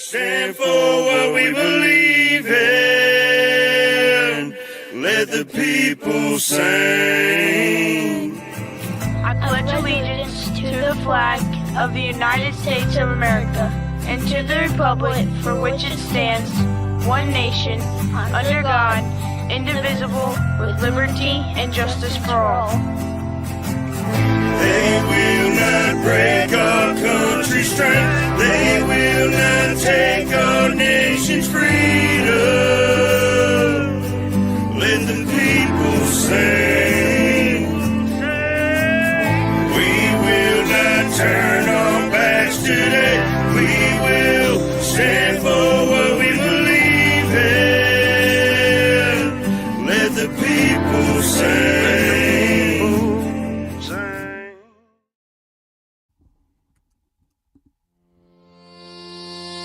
stand for what we believe in. Let the people sing. I pledge allegiance to the flag of the United States of America and to the republic for which it stands, one nation, under God, indivisible, with liberty and justice for all. They will not break our country's strength. They will not take our nation's freedom. Let the people sing. We will not turn our backs today. We will stand for what we believe in. Let the people sing.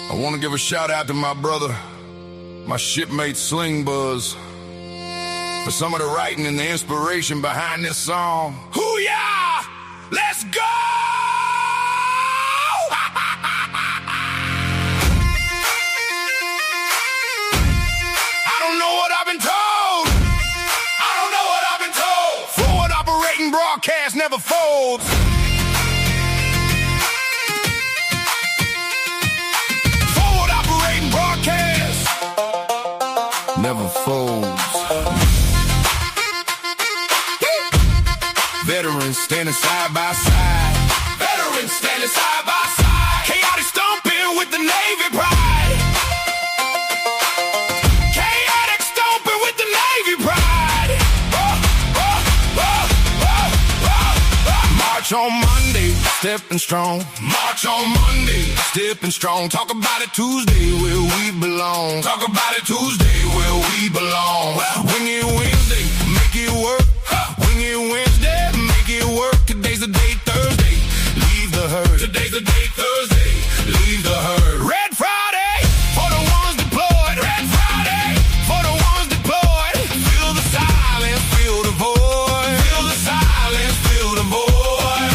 I want to give a shout out to my brother, my shipmate Sling Buzz, for some of the writing and the inspiration behind this song. Hoo-yah! Let's go! I don't know what I've been told. I don't know what I've been told. Forward operating broadcast never folds. Never folds. Veterans standing side by side. Veterans standing side by side. Chaotic stomping with the Navy pride. Chaotic stomping with the Navy pride. March on Monday, stepping strong. March on Monday, stepping strong. Talk about it Tuesday, where we belong. Talk about it Tuesday, where we belong. Wing it Wednesday, make it work. Wing it Wednesday, make it work. Today's the day, Thursday, leave the herd. Today's the day, Thursday, leave the herd. Red Friday, for the ones deployed. Red Friday, for the ones deployed. Feel the silence, feel the void. Feel the silence, feel the void.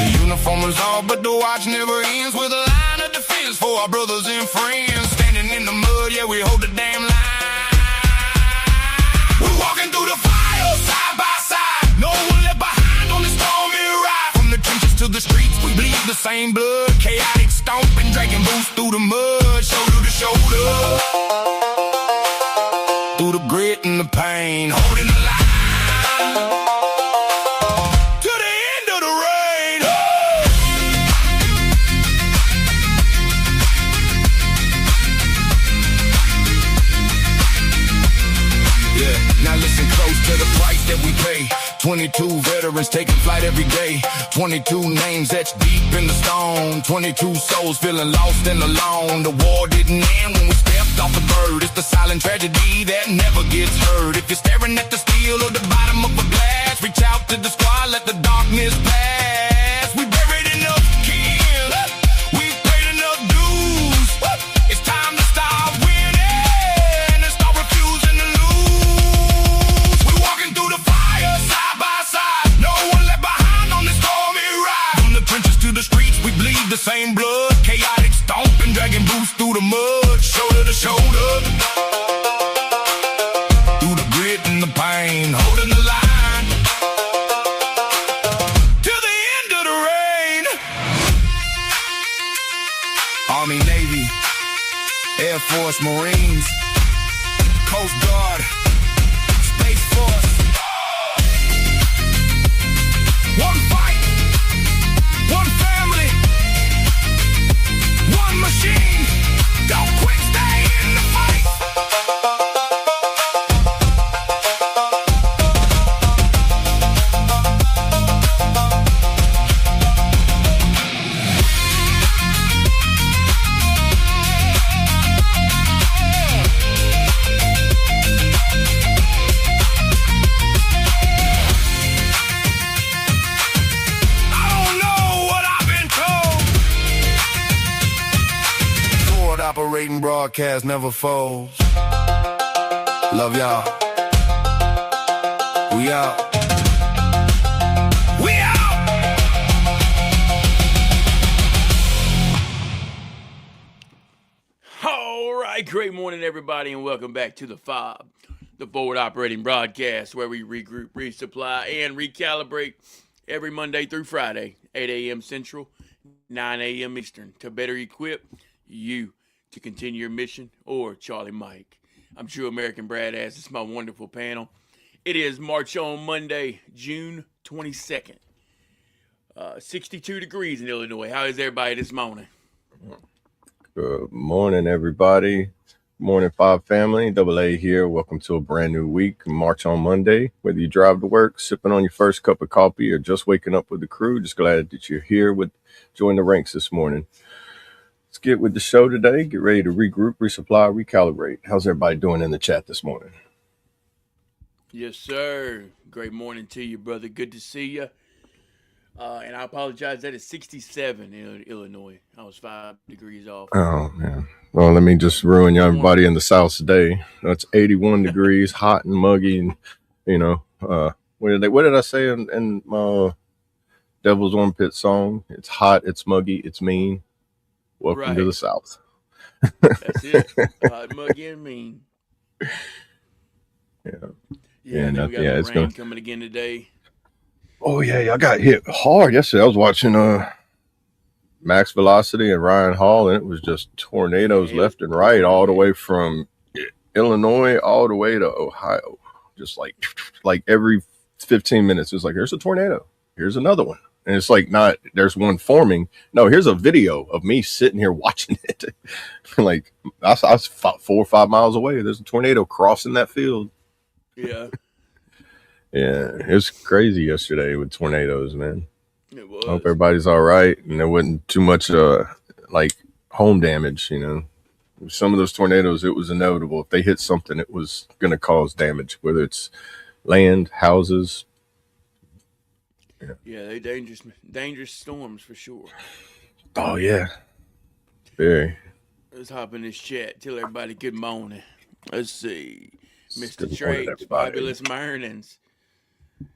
The uniform is all, but the watch never ends. With a line of defense for our brothers and friends. Standing in the mud, yeah, we hold the damn line. We're walking through the fire, side by side. No one left behind on this stormy ride. From the trenches to the streets, we bleed the same blood. Chaotic stomping, dragging boots through the mud. Shoulder to shoulder, through the grit and the pain, holding the line. Now listen close to the price that we pay. 22 veterans taking flight every day. 22 names etched deep in the stone. 22 souls feeling lost and alone. The war didn't end when we stepped off the bird. It's the silent tragedy that never gets heard. If you're staring at the steel or the bottom of a glass, reach out to the squad, let the darkness pass. We buried enough kin, we've paid enough dues. It's time to start winning and start refusing to lose. We're walking through the fire, side by side. No one left behind on this stormy ride. From the trenches to the streets, we bleed the same blood. Chaotic stomping, dragging boots through the mud. Shoulder to shoulder, through the grit and the pain, holding the line till the end of the rain. Army, Navy, Air Force, Marines, Coast Guard, Space Force. One fight, one family, one machine. Don't quit, stay in the fight. Operating broadcast never folds. Love y'all. We out. We out. right, great morning, everybody, and welcome back to the F.O.B, the forward operating broadcast, where we regroup, resupply, and recalibrate every Monday through Friday, 8 a.m. Central, 9 a.m. Eastern, to better equip you to continue your mission, or Charlie Mike. I'm True American Brad Ass. It's my wonderful panel. It is March on Monday, June 22nd. 62 degrees in Illinois. How is everybody this morning? Good morning, everybody. Good morning, F.O.B family. Double A here. Welcome to a brand new week. March on Monday. Whether you drive to work, sipping on your first cup of coffee, or just waking up with the crew, just glad that you're here with join the ranks this morning. Let's get with the show today. Get ready to regroup, resupply, recalibrate. How's everybody doing in the chat this morning? Yes, sir. Great morning to you, brother. Good to see you. And I apologize. That is 67 in Illinois. I was 5 degrees off. Oh, man. Well, let me just ruin everybody in the South today. It's 81 degrees, hot and muggy. And, what did I say in Devil's Armpit song? It's hot, it's muggy, it's mean. Welcome to the South. That's it. Hot, muggy, and mean. Yeah. And then we got rain coming again today. Oh, yeah, I got hit hard yesterday. I was watching Max Velocity and Ryan Hall, and it was just tornadoes left and right, all the way from Illinois all the way to Ohio. Just like every 15 minutes, it's like, here's a tornado. Here's another one. And it's like not, there's one forming. No, here's a video of me sitting here watching it. Like, I was 4 or 5 miles away. There's a tornado crossing that field. Yeah. Yeah, it was crazy yesterday with tornadoes, man. It was. I hope everybody's all right and there wasn't too much home damage, Some of those tornadoes, it was inevitable. If they hit something, it was going to cause damage, whether it's land, houses. Yeah, they dangerous storms for sure. Oh, yeah. Very. Let's hop in this chat. Tell everybody good morning. Let's see. Mr. Good morning, Trades, everybody. Fabulous Mornings.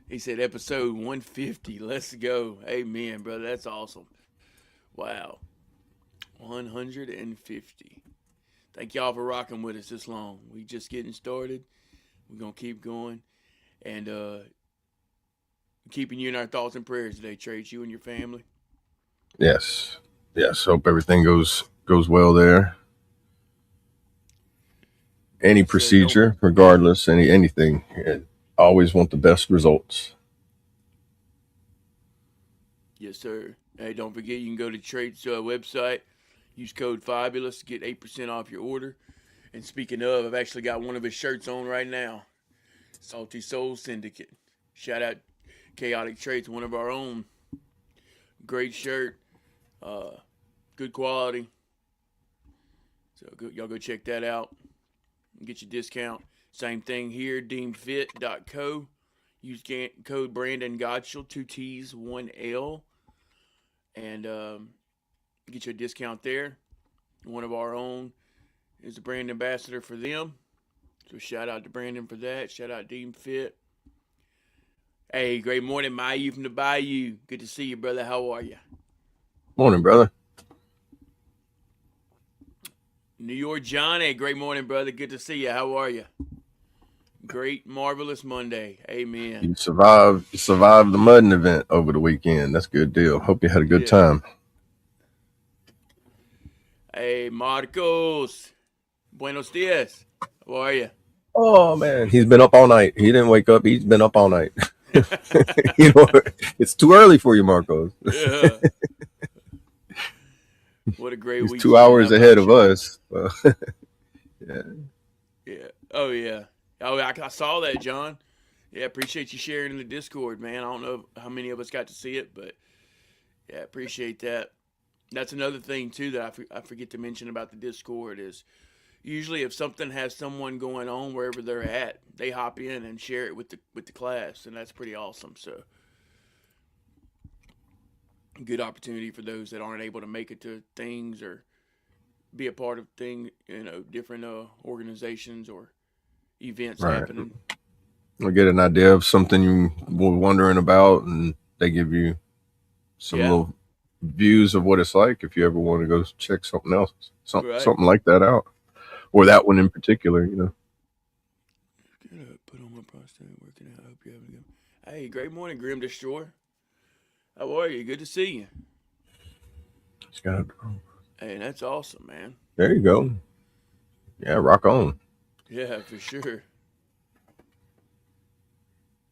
He said episode 150. Let's go. Amen, brother. That's awesome. Wow. 150. Thank y'all for rocking with us this long. We just getting started. We're going to keep going. And keeping you in our thoughts and prayers today, Trades, you and your family. Yes. Hope everything goes well there. Any procedure, regardless, anything. Always want the best results. Yes, sir. Hey, don't forget you can go to Trade's website. Use code Fabulous to get 8% off your order. And speaking of, I've actually got one of his shirts on right now. Salty Soul Syndicate. Shout out Chaotic Trades, one of our own. Great shirt. Good quality. So y'all go check that out. Get your discount. Same thing here, deemedfit.co. Use code Brandon Gottschall, 2 T's, 1 L. And get your discount there. One of our own is a brand ambassador for them. So shout out to Brandon for that. Shout out Deemed Fit. Hey, great morning, Mayu from the Bayou. Good to see you, brother. How are you? Morning, brother. New York Johnny, great morning, brother. Good to see you. How are you? Great, marvelous Monday. Amen. You survived the mudding event over the weekend. That's a good deal. Hope you had a good time. Hey, Marcos. Buenos dias. How are you? Oh, man. He's been up all night. He didn't wake up. He's been up all night. It's too early for you, Marcos. Yeah. What a great week. 2 hours ahead of us. Yeah. Oh, yeah. Oh, I saw that, John. Yeah, appreciate you sharing in the Discord, man. I don't know how many of us got to see it, but yeah, appreciate that. That's another thing, too, that I forget to mention about the Discord is usually if something has someone going on wherever they're at, they hop in and share it with the class, and that's pretty awesome. So good opportunity for those that aren't able to make it to things or be a part of different organizations or events happening. Or get an idea of something you were wondering about, and they give you some little views of what it's like if you ever want to go check something else, something like that out. or that one in particular. You know, Good. Put on my prostate, working out. I hope you're having a good. Hey, great morning, Grim Destroyer. How are you? Good to see you. just got Hey, that's awesome, man. there you go. Yeah, rock on. Yeah, for sure.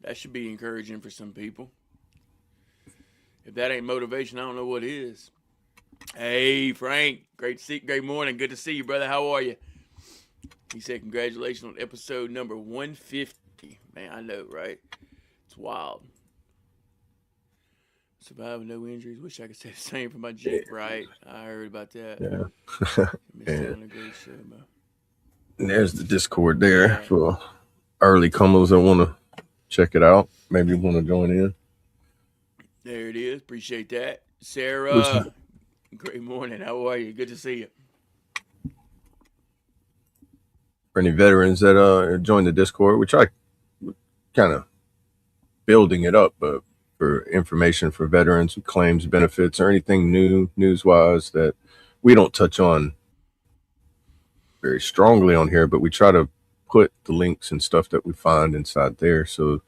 That should be encouraging for some people. If that ain't motivation, I don't know what is. Hey, Frank. Great morning. Good to see you, brother. How are you? He said, congratulations on episode number 150. Man, I know, right? It's wild. Surviving no injuries. Wish I could say the same for my Jeep, right? I heard about that. Yeah. Missed out on a great show, man. And there's the Discord there Yeah. for early comers that want to check it out. Maybe want to join in. There it is. Appreciate that. What's Sarah, great morning. How are you? Good to see you. for any veterans that join the Discord, which I kind of building it up, but for information for veterans who claims benefits or anything new news wise that we don't touch on very strongly on here, but we try to put the links and stuff that we find inside there. So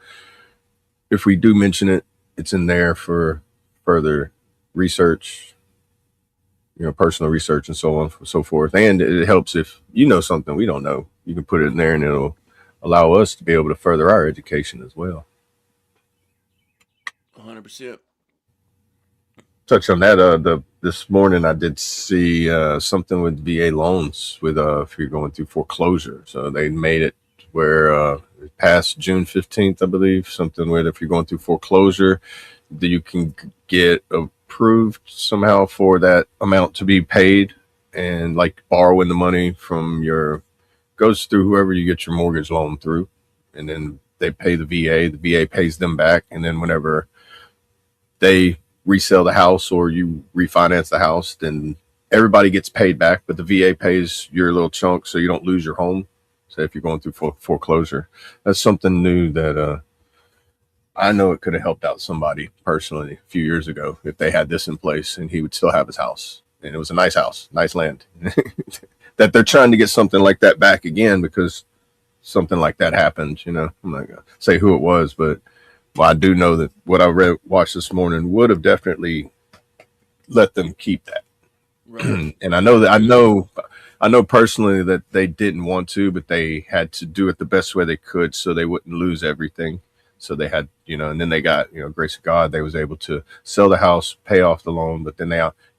if we do mention it, it's in there for further research, you know, personal research and so on and so forth. And it helps if you know something we don't know, you can put it in there and it'll allow us to be able to further our education as well. 100%. Touch on that. This morning I did see something with VA loans with if you're going through foreclosure. So they made it where past June 15th, I believe, something where if you're going through foreclosure, that you can get approved somehow for that amount to be paid, and like borrowing the money from goes through whoever you get your mortgage loan through, and then they pay the VA pays them back, and then whenever they resell the house or you refinance the house, then everybody gets paid back, but the VA pays your little chunk so you don't lose your home. So if you're going through foreclosure, that's something new that I know it could have helped out somebody personally a few years ago if they had this in place and he would still have his house. And it was a nice house, nice land. That they're trying to get something like that back again because something like that happened. You know, I'm not gonna say who it was, but well, I do know that what I watched this morning would have definitely let them keep that. Right. And I know personally that they didn't want to, but they had to do it the best way they could so they wouldn't lose everything. So they had, you know, and then they got, you know, grace of God, they was able to sell the house, pay off the loan, but then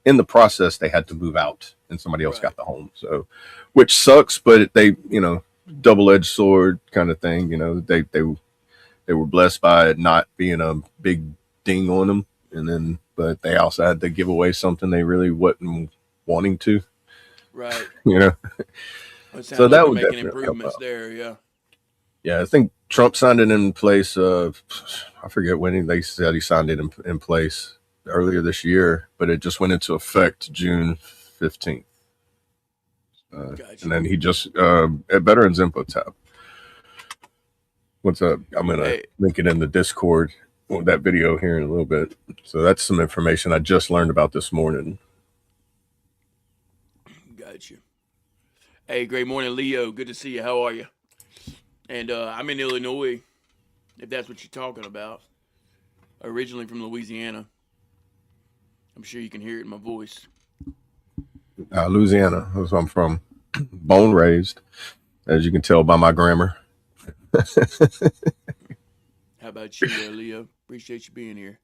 in the process, they had to move out and somebody else got the home. So, which sucks, but they, you know, double-edged sword kind of thing, you know, they were blessed by it not being a big ding on them. And then, but they also had to give away something they really wasn't wanting to, Right. you know. So that like would making definitely help improvements out. there, yeah. Yeah, I think Trump signed it in place. I forget when they said he signed it in place earlier this year, but it just went into effect June 15th. Gotcha. And then he just at Veterans Info tab. What's up? I'm gonna link it in the Discord with that video here in a little bit. So that's some information I just learned about this morning. Gotcha. Hey, great morning, Leo. Good to see you. How are you? And I'm in Illinois, if that's what you're talking about. Originally from Louisiana. I'm sure you can hear it in my voice. Louisiana, that's where I'm from. Born raised, as you can tell by my grammar. How about you there, Leo? Appreciate you being here.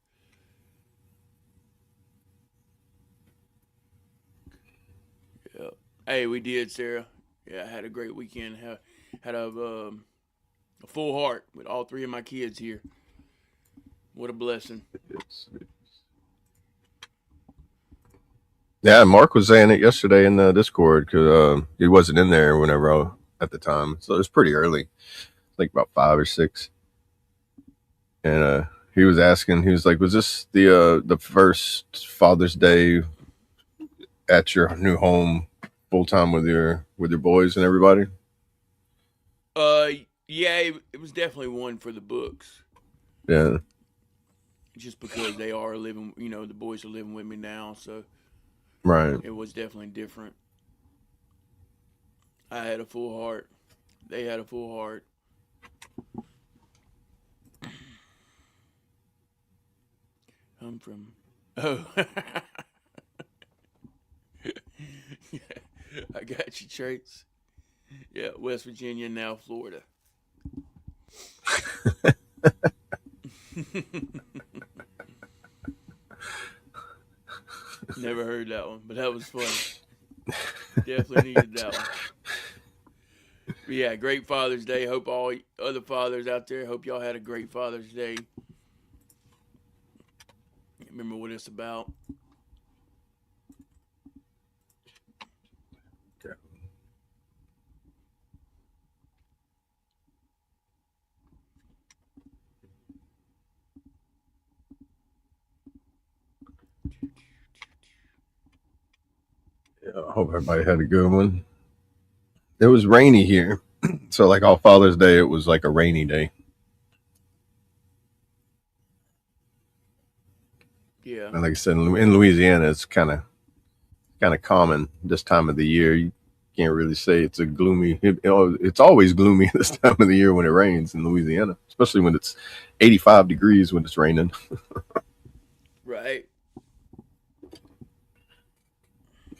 Yeah. Hey, we did, Sarah. Yeah, I had a great weekend. Had a full heart with all three of my kids here. What a blessing. Yeah, Mark was saying it yesterday in the Discord because he wasn't in there whenever at the time, so it was pretty early, like about 5 or 6. And he was asking, he was like, "Was this the first Father's Day at your new home, full time with your boys and everybody?" Yeah, it was definitely one for the books. Yeah, just because they are living, you know, the boys are living with me now, so right. it was definitely different. I had a full heart. They had a full heart. I'm from. Oh. I got you, Trace. Yeah, West Virginia, now Florida. Never heard that one, but that was funny. Definitely needed that one. But yeah, great Father's Day. Hope all other fathers out there, hope y'all had a great Father's Day. Remember what it's about. Okay. Yeah, I hope everybody had a good one. It was rainy here. So like all Father's Day, it was like a rainy day. Yeah. And like I said, in Louisiana, it's kind of common this time of the year. You can't really say it's a gloomy. It's always gloomy this time of the year when it rains in Louisiana, especially when it's 85 degrees when it's raining. Right.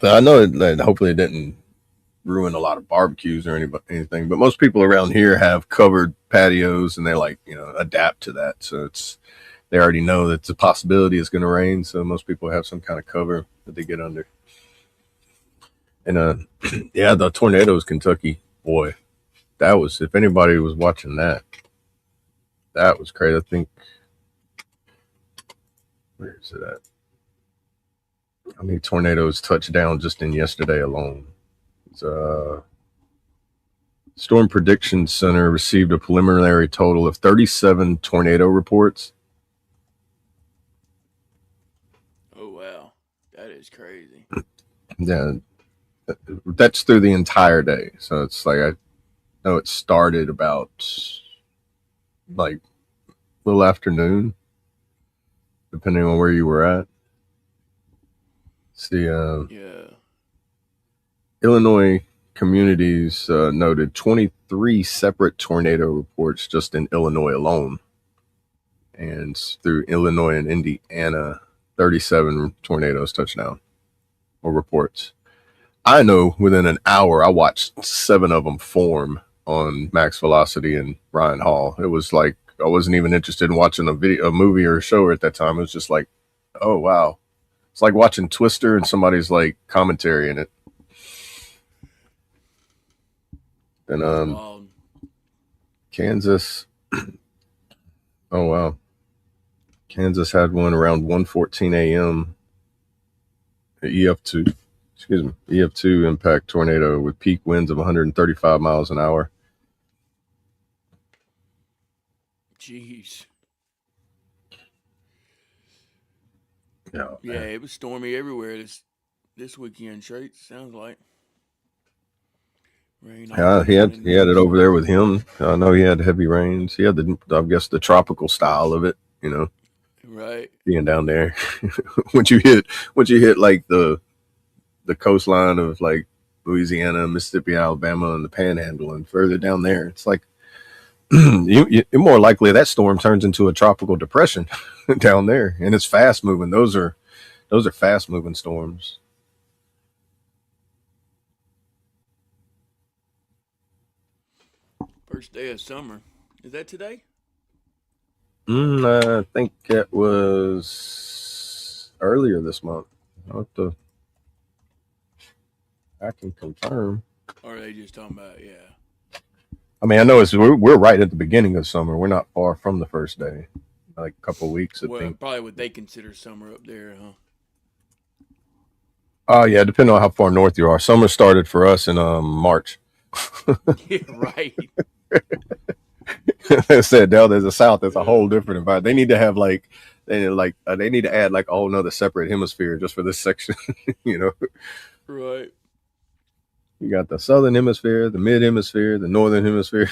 So I know that hopefully it didn't ruin a lot of barbecues or anything, but most people around here have covered patios and they adapt to that. So they already know that it's a possibility it's going to rain. So most people have some kind of cover that they get under. And yeah, the tornadoes, Kentucky, boy, that was, if anybody was watching that was crazy. I think, where is it at? How many tornadoes touched down just in yesterday alone? It's, Storm Prediction Center received a preliminary total of 37 tornado reports. Oh wow, that is crazy. Yeah, that's through the entire day. So it's like I know it started about like a little afternoon, depending on where you were at. See, Yeah. Illinois communities noted 23 separate tornado reports just in Illinois alone. And through Illinois and Indiana, 37 tornadoes touched down or reports. I know within an hour, I watched 7 of them form on Max Velocity and Ryan Hall. It was like I wasn't even interested in watching a movie or a show at that time. It was just like, oh wow, it's like watching Twister and somebody's like commentary in it. And That's wild. Kansas, oh wow, Kansas had one around 1:14 a.m. EF2, excuse me, EF2 impact tornado with peak winds of 135 miles an hour. Jeez. Yeah, Yeah, it was stormy everywhere this weekend. Trace sounds like rain all yeah, around he had it over there with him. I know he had heavy rains. He had I guess the tropical style of it, Right. being down there. once you hit like the coastline of like Louisiana, Mississippi, Alabama, and the Panhandle, and further down there, it's like you're more likely that storm turns into a tropical depression down there, and it's fast moving. Those are fast moving storms. First day of summer. Is that today? I think it was earlier this month. I can confirm. Or are they just talking about, yeah. I mean, I know we're right at the beginning of summer. We're not far from the first day, like a couple of weeks, I Well, think. probably what they consider summer up there, huh? Oh yeah, depending on how far north you are. Summer started for us in March. Yeah, right. They said down there's a south. There's a whole different environment. They need to have they need to add like a whole nother separate hemisphere just for this section. Right. You got the southern hemisphere, the mid hemisphere, the northern hemisphere.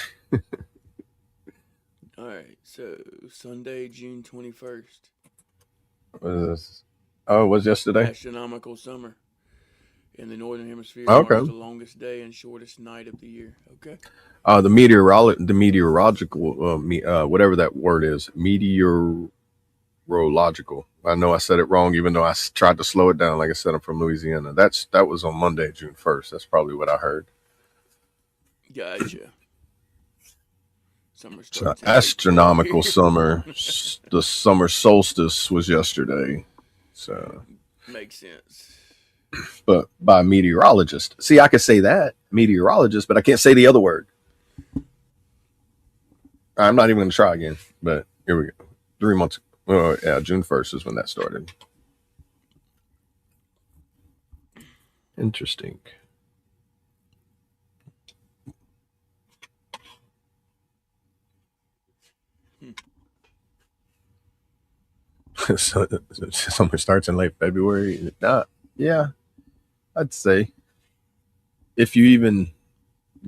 All right. So Sunday, June 21st. What is this? Oh, it was yesterday. Astronomical summer. in the northern hemisphere Okay. marks the longest day and shortest night of the year. Okay. The meteorological, whatever that word is, meteorological. I know I said it wrong, even though I tried to slow it down. Like I said, I'm from Louisiana. That was on Monday, June 1st. That's probably what I heard. Gotcha. Summer So starts in late astronomical February. summer. The summer solstice was yesterday. So, Makes sense. but by meteorologist. See, I could say that meteorologist, but I can't say the other word. I'm not even going to try again. But here we go. 3 months. Oh yeah, June 1st is when that started. Interesting. So summer starts in late February. Yeah, I'd say if you even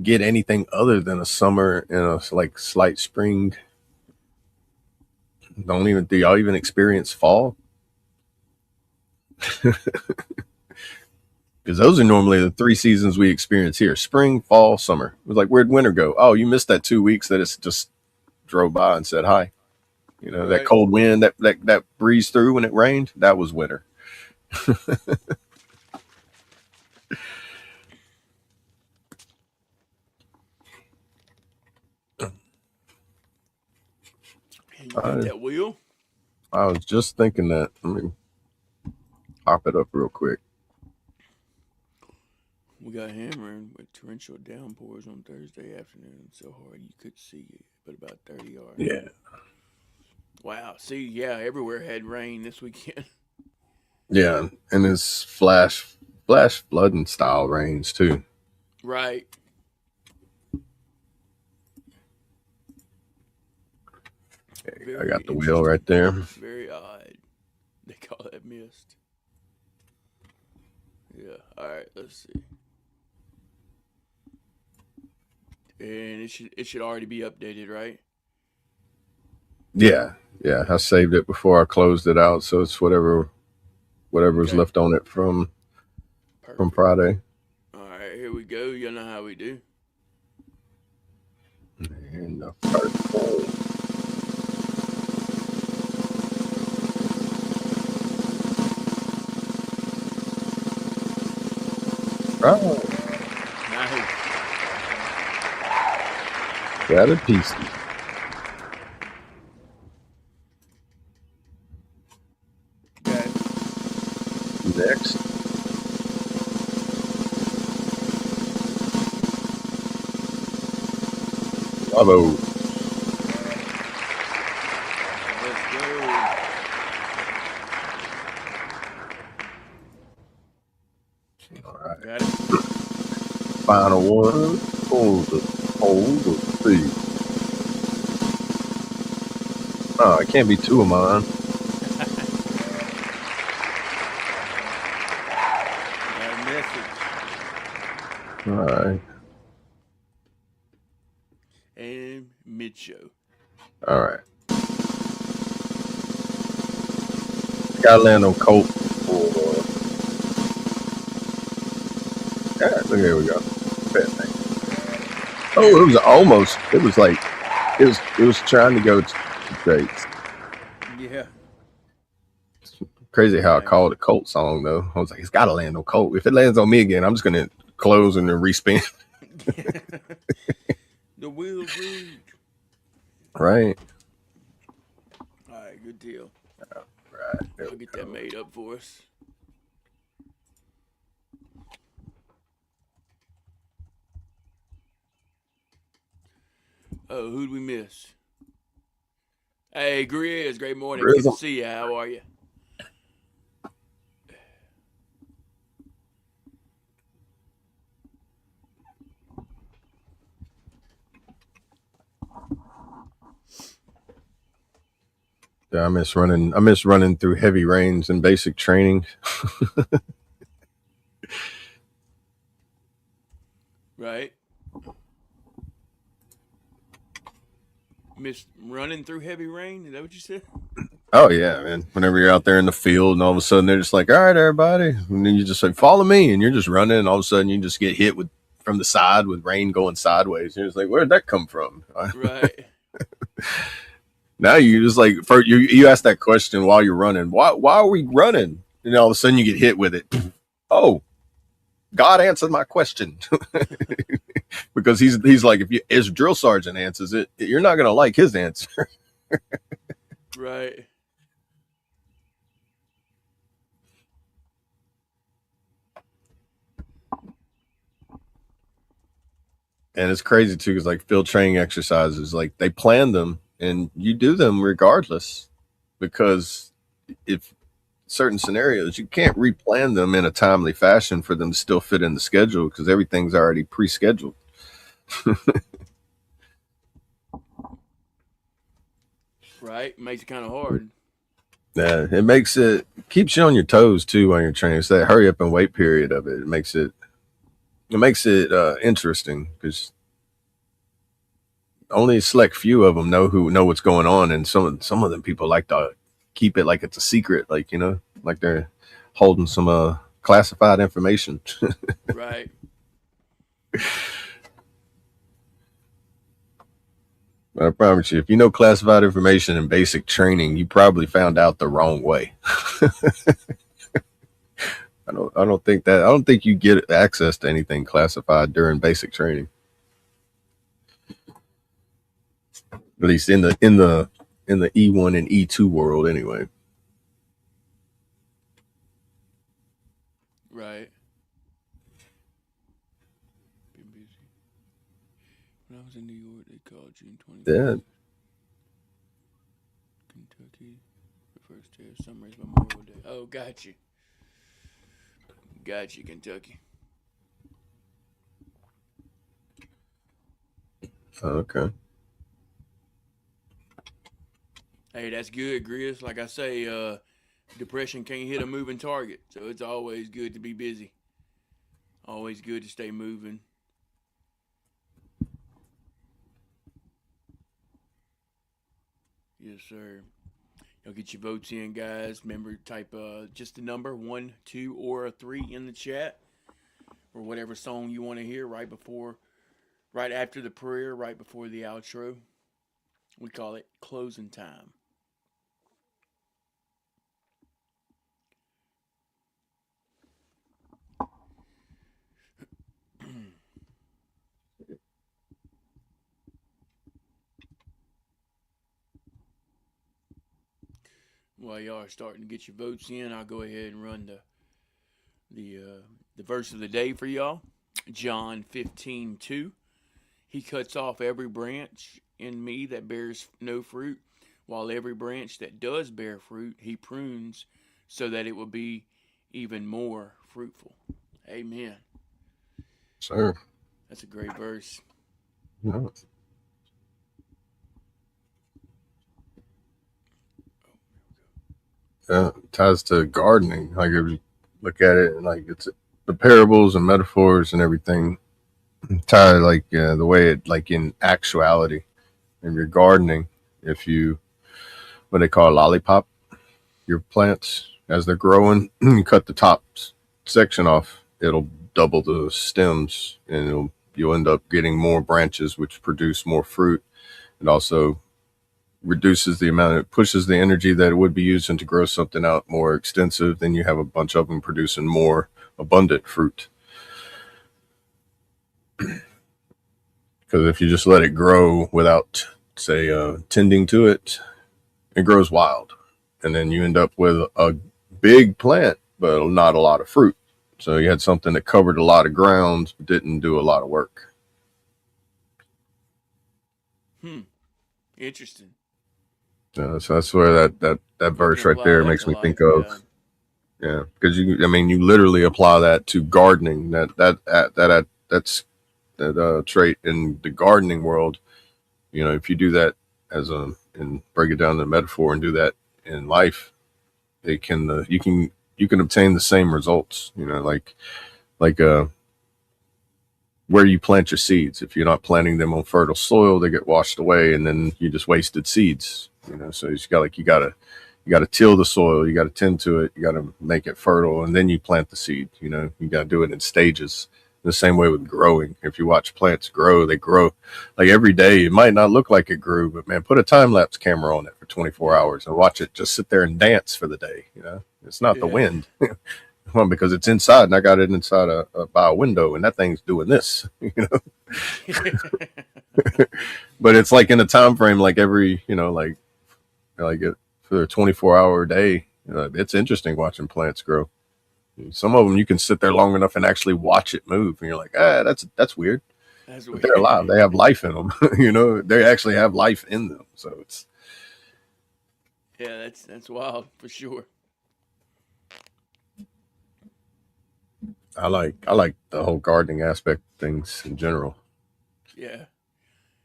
get anything other than a summer and a like slight spring, do y'all even experience fall? Because those are normally the 3 seasons we experience here: spring, fall, summer. It was like, where'd winter go? Oh, you missed that 2 weeks that it's just drove by and said hi. That Right. cold wind that breezed through when it rained, that was winter. And you got that wheel? I was just thinking that. Let me pop it up real quick. We got hammering with torrential downpours on Thursday afternoon, so hard you could see it, but about 30 yards. Yeah. Wow. See, yeah, everywhere had rain this weekend. Yeah, and it's flash flooding style rains too. Right. Okay, I Very got the wheel right interesting. there. Very odd. They call that mist. Yeah. All right. Let's see. And it should already be updated, right? Yeah, I saved it before I closed it out, so it's whatever's Okay. left on it from Perfect. Friday. All right. Here we go. You know how we do. And the first one. Oh, Nice. got a piece. Okay. Next. Bravo. Let's go. All right. Got it. Final one. Hold the speed. Oh, it can't be two of mine. Got a message. All right. And mid show. All right. Gotta land on Colt. Yeah, here we go. Bad thing. Oh, it was almost. It was like it was trying to go to Drake's. Yeah. Crazy how I Nice. called it Colt song though. I was like, it's got to land on Colt. If it lands on me again, I'm just gonna close and then respin. The wheels moved. Right. All right, good deal. Right. I'll get that made up for us. Oh, who'd we miss? Hey, Grizz, great morning. Good to Grizzle. see you. How are you? Yeah, I miss running through heavy rains and basic training. Right. Miss running through heavy rain? Is that what you said? Oh yeah, man. Whenever you're out there in the field and all of a sudden they're just like, all right, everybody. And then you just like, follow me. And you're just running and all of a sudden you just get hit with from the side with rain going sideways. You're just like, where'd that come from? Right. Now you just like first you ask that question while you're running. Why are we running? And all of a sudden you get hit with it. Oh, God answered my question. Because he's like, if his drill sergeant answers it, you're not gonna like his answer. Right. And it's crazy too, because like field training exercises, like they plan them and you do them regardless. Because if certain scenarios, you can't replan them in a timely fashion for them to still fit in the schedule because everything's already pre-scheduled. Right. Makes it kind of hard. Yeah, it keeps you on your toes too when you're training. It's that hurry up and wait period of it. It makes it interesting because only a select few of them know what's going on, and some of them people like to keep it like it's a secret, like like they're holding some classified information. Right. I promise you, if you know classified information in basic training, you probably found out the wrong way. I don't think you get access to anything classified during basic training. At least in the E1 and E2 world anyway. Right. Been busy. When I was in New York, they called June 25th. Yeah. Kentucky. The first day of summer is Memorial Day. Oh, got you. Got you, Kentucky. Okay. Hey, that's good, Grizz. Like I say, depression can't hit a moving target, so it's always good to be busy. Always good to stay moving. Yes, sir. Y'all get your votes in, guys. Remember, type just the number 1, 2, or a 3 in the chat for whatever song you want to hear right after the prayer, right before the outro. We call it closing time. While y'all are starting to get your votes in, I'll go ahead and run the verse of the day for y'all. John 15:2. He cuts off every branch in me that bears no fruit, while every branch that does bear fruit, he prunes so that it will be even more fruitful. Amen. Sir. That's a great verse. No. Ties to gardening. Like if you look at it, like it's the parables and metaphors and everything tie like the way it like in actuality. If you're gardening, if you what they call a lollipop, your plants as they're growing, you cut the top section off, it'll double the stems, and you'll end up getting more branches, which produce more fruit. It also reduces the amount, it pushes the energy that it would be using to grow something out more extensive. Then you have a bunch of them producing more abundant fruit. Because if you just let it grow without, say, tending to it, it grows wild. And then you end up with a big plant, but not a lot of fruit. So you had something that covered a lot of ground, but didn't do a lot of work. Interesting. So that's where that verse right there makes me think of. Yeah, because you literally apply that to gardening. That's trait in the gardening world. If you do that and break it down to metaphor and do that in life, it can you can obtain the same results. Like where you plant your seeds. If you're not planting them on fertile soil, they get washed away, and then you just wasted seeds. So you you got to till the soil, you got to tend to it, you got to make it fertile, and then you plant the seed. You know, you got to do it in stages. The same way with growing. If you watch plants grow, they grow like every day. It might not look like it grew, but man, put a time lapse camera on it for 24 hours and watch it just sit there and dance for the day. You know, it's not the Yeah. wind. Well, because it's inside, and I got it inside by a window, and that thing's doing this. You know, but it's like in a time frame, like every, you know, like it for a 24-hour day. You know, it's interesting watching plants grow. Some of them you can sit there long enough and actually watch it move, and you're like, that's weird. That's But weird. they're alive. They have life in them. You know, they actually have life in them. So it's Yeah, that's wild for sure. I like the whole gardening aspect of things in general. Yeah.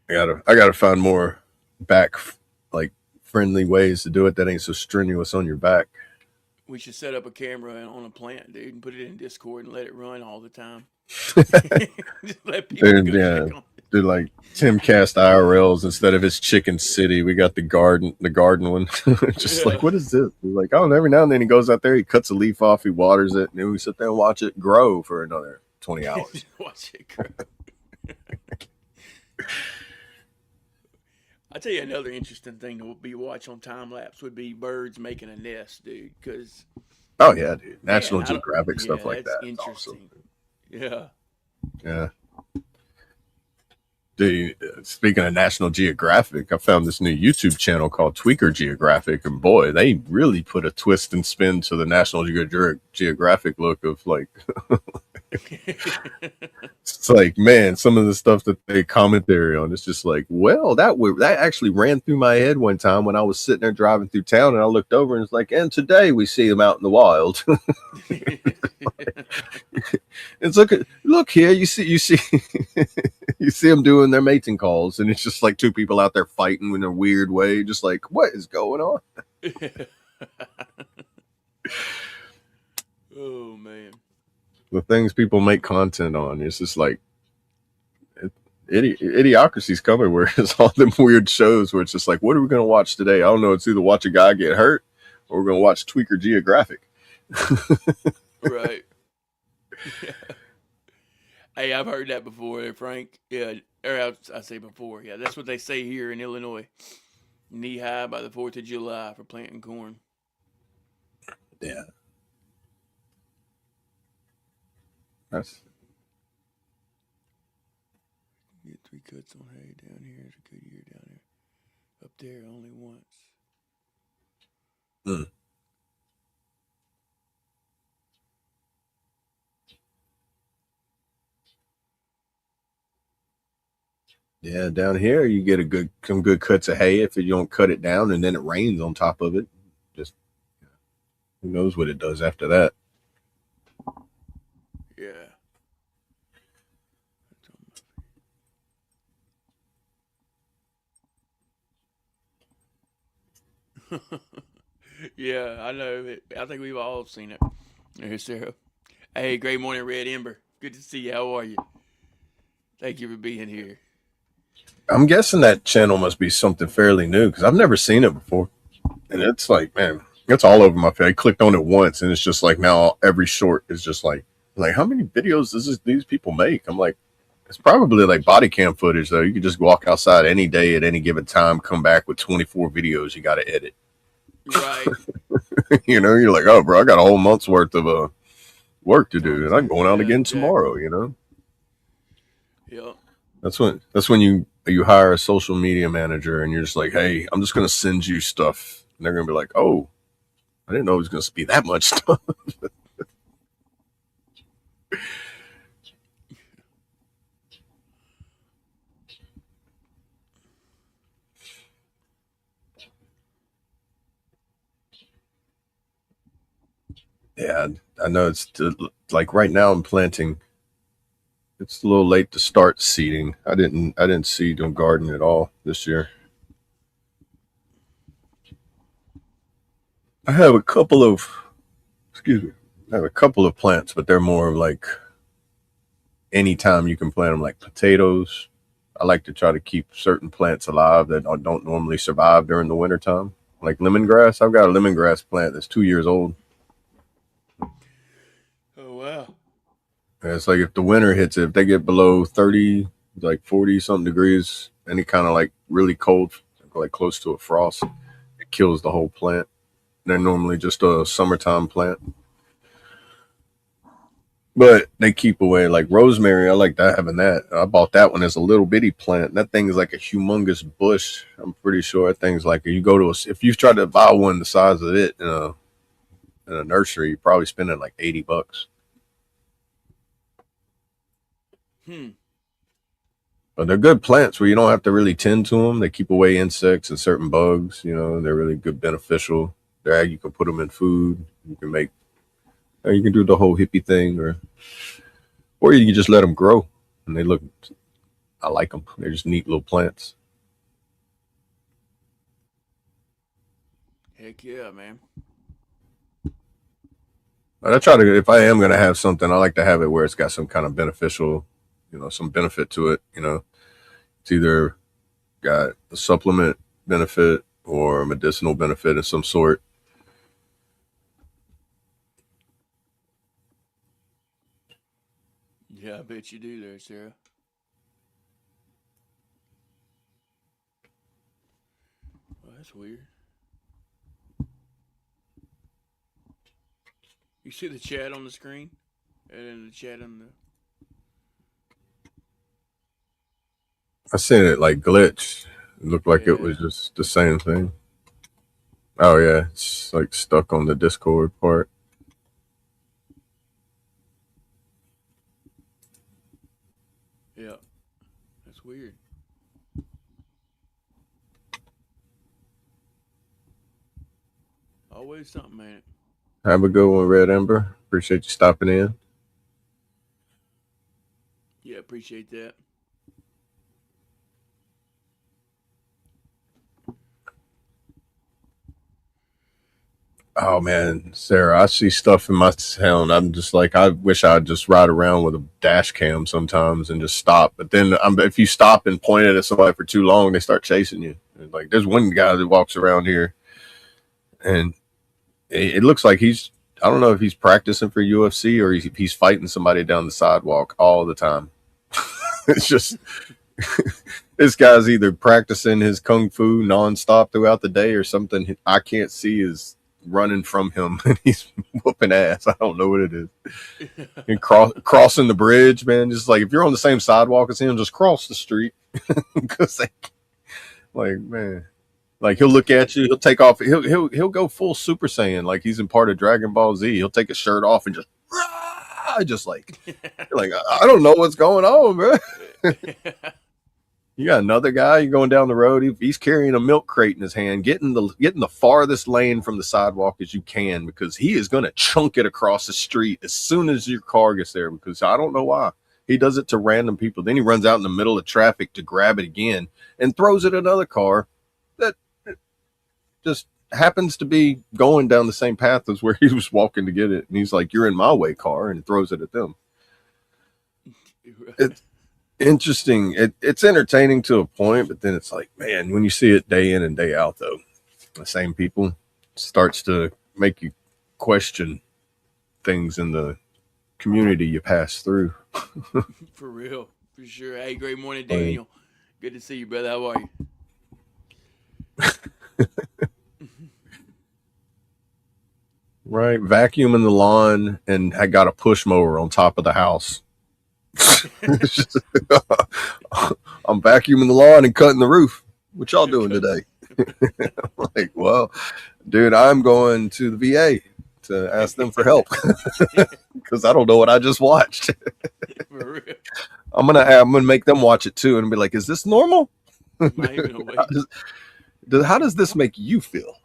I gotta find more back like friendly ways to do it that ain't so strenuous on your back. We should set up a camera on a plant, dude, and put it in Discord and let it run all the time. Just let people Dude, go yeah. check on it. Do like Timcast IRLs instead of his Chicken City. We got the garden one. Just Yeah. like, what is this? We're like, oh, every now and then he goes out there, he cuts a leaf off, he waters it, and then we sit there and watch it grow for another 20 hours. Watch it grow. I tell you another interesting thing to be watch on time lapse would be birds making a nest, dude. Because Oh yeah, dude. National man, I don't- Geographic stuff yeah, like that's that. It's awesome. interesting. Yeah. Yeah. Dude, speaking of National Geographic, I found this new YouTube channel called Tweaker Geographic, and boy, they really put a twist and spin to the National Geographic look of like, it's like, man, some of the stuff that they commentary on, it's just like, well, that actually ran through my head one time when I was sitting there driving through town, and I looked over and it's like, and today we see them out in the wild. It's look here, you see you see them doing their mating calls, and it's just like two people out there fighting in a weird way, just like, what is going on? Oh man. The things people make content on, it's just like idiocracy's coming, where it's all them weird shows where it's just like, what are we going to watch today? I don't know. It's either watch a guy get hurt or we're going to watch Tweaker Geographic. Right. Hey, I've heard that before, Frank. Yeah, or I say before. Yeah, that's what they say here in Illinois. Knee high by the 4th of July for planting corn. Yeah. That's Get 3 cuts on hay down here. It's a good year down there. Up there, only once. Yeah, down here you get some good cuts of hay if you don't cut it down, and then it rains on top of it. Just who knows what it does after that. Yeah. Yeah, I know it. I think we've all seen it. There's Sarah. Hey, great morning, Red Ember. Good to see you. How are you? Thank you for being here. I'm guessing that channel must be something fairly new because I've never seen it before, and it's like, man, it's all over my face. I clicked on it once, and it's just like now every short is just like how many videos does these people make? I'm like, it's probably like body cam footage though. You could just walk outside any day at any given time, come back with 24 videos you got to edit. Right. You know, you're like, oh, bro, I got a whole month's worth of work to do, and I'm going out again tomorrow. You know. Yeah. That's when you hire a social media manager and you're just like, hey, I'm just gonna send you stuff, and they're gonna be like, oh, I didn't know it was gonna be that much stuff. Yeah, I know like right now I'm planting. It's a little late to start seeding. I didn't seed on garden at all this year. I have a couple of plants, but they're more like anytime you can plant them, like potatoes. I like to try to keep certain plants alive that don't normally survive during the wintertime, like lemongrass. I've got a lemongrass plant that's 2 years old. Oh wow. And it's like if the winter hits it, if they get below 30, like 40 something degrees, any kind of like really cold, like close to a frost, it kills the whole plant. They're normally just a summertime plant. But they keep away like rosemary. I like that having that. I bought that one as a little bitty plant. That thing is like a humongous bush. I'm pretty sure that thing's like you go to if you try to buy one the size of it in a nursery, you're probably spending like $80. Hmm. But they're good plants where you don't have to really tend to them. They keep away insects and certain bugs. You know, they're really good, beneficial. You can put them in food. You can make, or you can do the whole hippie thing, or you can just let them grow. And they look, I like them. They're just neat little plants. Heck yeah, man. But I try to, if I am going to have something, I like to have it where it's got some kind of beneficial, some benefit to it. It's either got a supplement benefit or a medicinal benefit of some sort. Yeah, I bet you do there, Sarah. Well, that's weird. You see the chat on the screen? And then the chat on the... I seen it like glitch. It looked like it Yeah. was just the same thing. Oh yeah, it's like stuck on the Discord part. Yeah. That's weird. Always something, man. Have a good one, Red Ember. Appreciate you stopping in. Yeah, appreciate that. Oh man, Sarah, I see stuff in my town. I'm just like, I wish I'd just ride around with a dash cam sometimes and just stop. But then, if you stop and point it at somebody for too long, they start chasing you. Like, there's one guy that walks around here, and it looks like I don't know if he's practicing for UFC or he's fighting somebody down the sidewalk all the time. It's just this guy's either practicing his kung fu nonstop throughout the day or something I can't see is running from him and he's whooping ass. I don't know what it is. And crossing the bridge, man. Just like if you're on the same sidewalk as him, just cross the street. Because like, man. Like he'll look at you, he'll take off, he'll go full Super Saiyan, like he's in part of Dragon Ball Z. He'll take his shirt off and just like I don't know what's going on, bro. You got another guy, you're going down the road, he's carrying a milk crate in his hand, getting the farthest lane from the sidewalk as you can, because he is gonna chunk it across the street as soon as your car gets there, because I don't know why. He does it to random people. Then he runs out in the middle of traffic to grab it again and throws it at another car that just happens to be going down the same path as where he was walking to get it. And he's like, "You're in my way, car," and throws it at them. It's interesting. It's entertaining to a point, but then it's like, man, when you see it day in and day out, though, the same people starts to make you question things in the community you pass through. For real. For sure. Hey, great morning, Daniel. Good to see you, brother. How are you? Right, vacuuming the lawn and I got a push mower on top of the house. I'm vacuuming the lawn and cutting the roof. What y'all doing today? I'm like, well, dude, I'm going to the VA to ask them for help because I don't know what I just watched. For real. I'm gonna make them watch it too and be like, is this normal? Not even awake. How does this make you feel?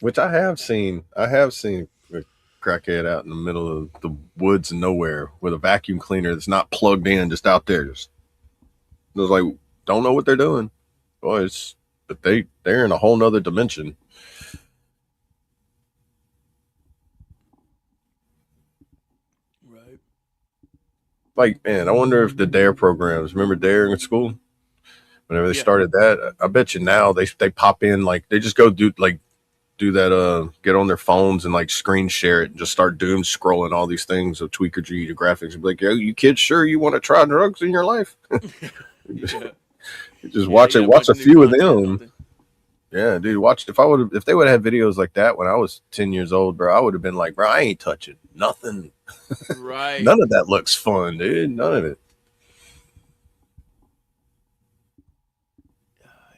Which I have seen a crackhead out in the middle of the woods and nowhere with a vacuum cleaner that's not plugged in, just out there. Just it was like, don't know what they're doing. Boy, but they're in a whole nother dimension. Right. Like, man, I wonder if the DARE programs, remember DARE in school? Whenever they Yeah. started that, I bet you now they pop in, like they just go do that get on their phones and like screen share it and just start doom scrolling all these things of tweaker G graphics and be like, yo, you kids sure you want to try drugs in your life? Yeah. Just Yeah, they got a watch bunch a of new few of content, don't them. Yeah, dude, watch if they would have had videos like that when I was 10 years old, bro, I would have been like, bro, I ain't touching nothing. they? Right. None of that looks fun, dude. None of it.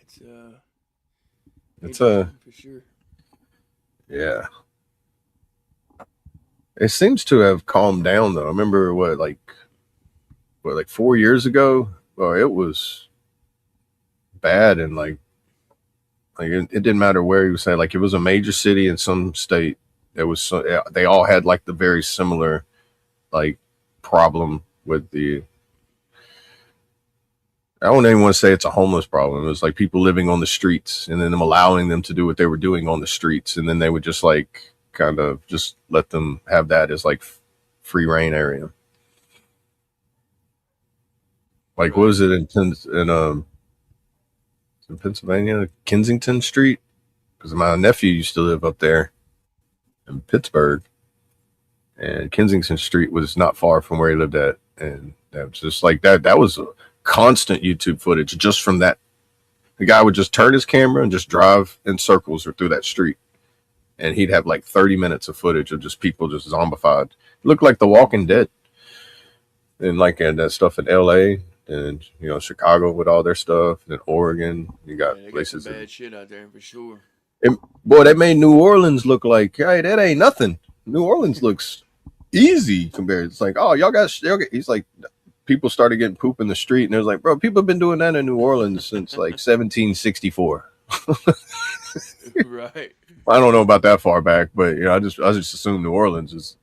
It's It's interesting for sure. yeah. It seems to have calmed down though. I remember like 4 years ago. Well, it was bad and like it didn't matter where you say. Like it was a major city in some state. It was they all had like the very similar like problem with the. I don't even want to say it's a homeless problem. It was like people living on the streets and then them allowing them to do what they were doing on the streets, and then they would just like kind of just let them have that as like free reign area. Like what was it in Pennsylvania, Kensington Street? Because my nephew used to live up there in Pittsburgh, and Kensington Street was not far from where he lived at, and that was just like that. That was a constant YouTube footage just from that. The guy would just turn his camera and just drive in circles or through that street, and he'd have like 30 minutes of footage of just people just zombified. It looked like The Walking Dead, and like and that stuff in L.A. and Chicago with all their stuff, and then Oregon. You got Yeah, they got some places. bad shit out there for sure. And boy, they made New Orleans look like, hey, that ain't nothing. New Orleans looks easy compared. It's like, oh, y'all got. He's like, people started getting poop in the street, and it was like, bro, people have been doing that in New Orleans since like 1764. Right. I don't know about that far back, but I just assume New Orleans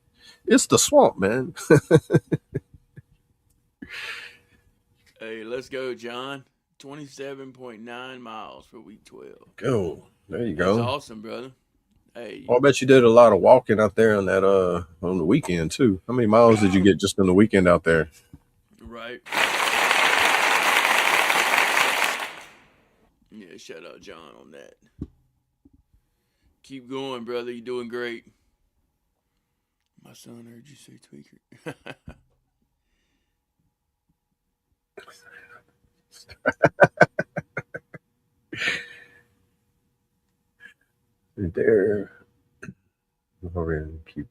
it's the swamp, man. Hey, let's go, John. 27.9 miles for week 12. Go. There you That's go. awesome, brother. Hey, Well, I bet you did a lot of walking out there on that on the weekend too. How many miles did you get just on the weekend out there? right. Yeah, shout out John on that. Keep going, brother. You're doing great. My son heard you say tweaker. There. Keep.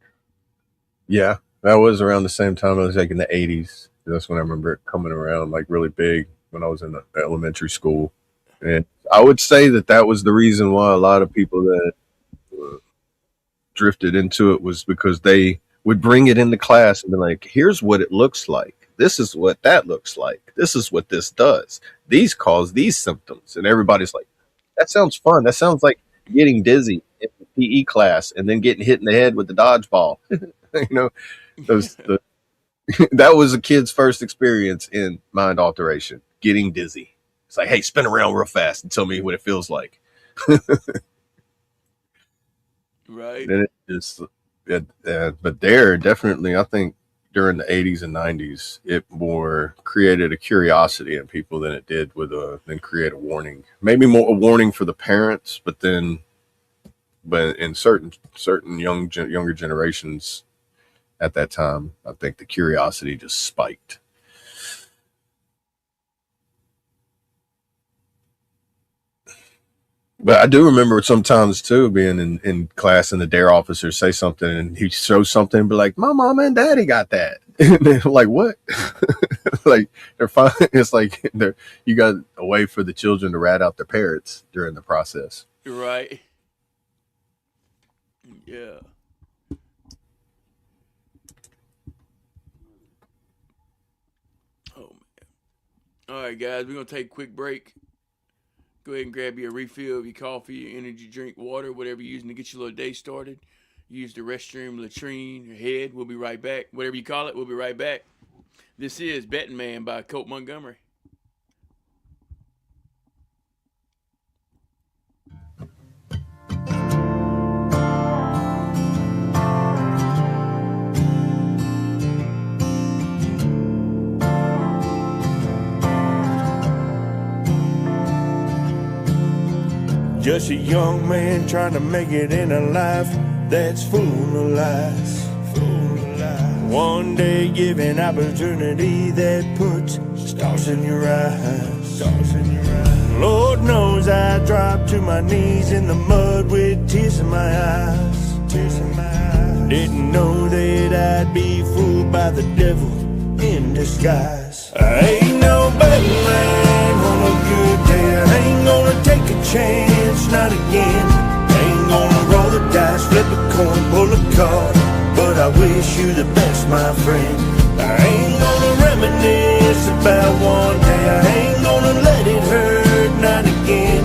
Yeah, that was around the same time. I was like in the 80s. That's when I remember it coming around like really big when I was in elementary school. And I would say that was the reason why a lot of people that drifted into it was because they would bring it into class and be like, here's what it looks like. This is what that looks like. This is what this does. These cause these symptoms. And everybody's like, that sounds fun. That sounds like getting dizzy in PE class and then getting hit in the head with the dodgeball. That was a kid's first experience in mind alteration, getting dizzy. It's like, hey, spin around real fast and tell me what it feels like. Right. And it just, but there definitely, I think during the 80s and 90s, it more created a curiosity in people than it did than create a warning. Maybe more a warning for the parents, but in certain younger generations at that time, I think the curiosity just spiked. But I do remember sometimes too being in class and the DARE officer say something and he shows something and be like, my mom and daddy got that. And they're like, what? Like they're fine. It's like you got a way for the children to rat out their parents during the process. Right. Yeah. Oh, man. All right, guys, we're going to take a quick break. Go ahead and grab you a refill of your coffee, your energy drink, water, whatever you're using to get your little day started. Use the restroom, latrine, your head. We'll be right back. Whatever you call it, we'll be right back. This is Betting Man by Colt Montgomery. Just a young man trying to make it in a life that's full of lies. One day given opportunity that puts stars in your eyes. Lord knows I dropped to my knees in the mud with tears in my eyes. Didn't know that I'd be fooled by the devil in disguise. I ain't no better man on a good day. I ain't gonna take a chance, not again. Ain't gonna roll the dice, flip a coin, pull a card, but I wish you the best, my friend. I ain't gonna reminisce about one day. I ain't gonna let it hurt, not again.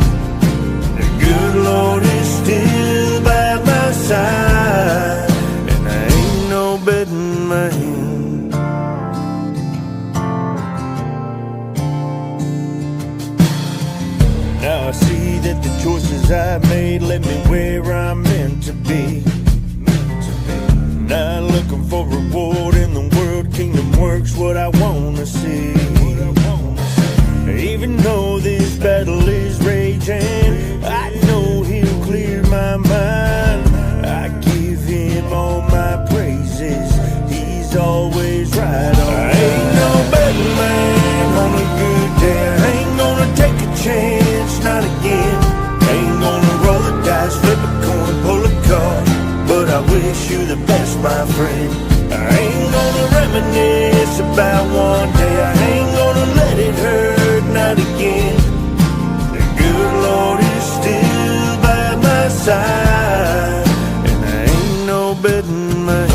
The good Lord is still by my side, and I ain't no betting man. Now I see that the choices I've made led me where I'm meant to be. Not looking for reward in the world, kingdom works what I wanna see. Even though this battle is raging, I know he'll clear my mind. I give him all my praises, he's always right on. I ain't no better man on a good day. I ain't gonna take a chance, not again. Ain't gonna roll the dice, flip a coin, pull a card, but I wish you the best, my friend. I ain't gonna reminisce about one day. I ain't gonna let it hurt, not again. The good Lord is still by my side, and I ain't no betting man.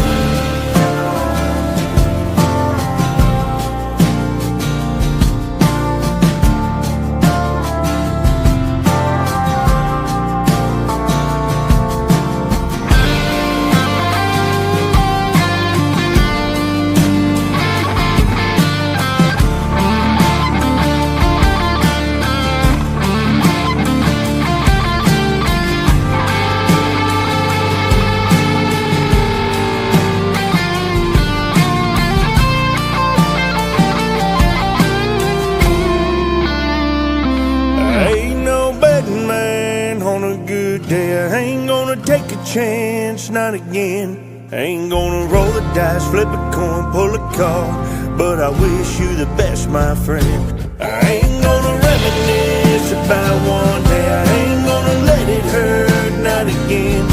I ain't gonna take a chance, not again. Ain't gonna roll the dice, flip a coin, pull a card, but I wish you the best, my friend. I ain't gonna reminisce about one day. I ain't gonna let it hurt, not again.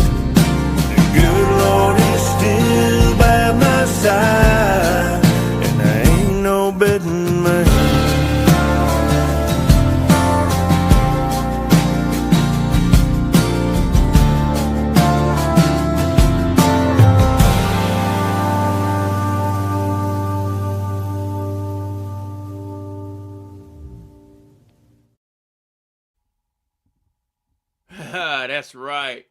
The good Lord is still by my side, and I ain't no betting man. That's right.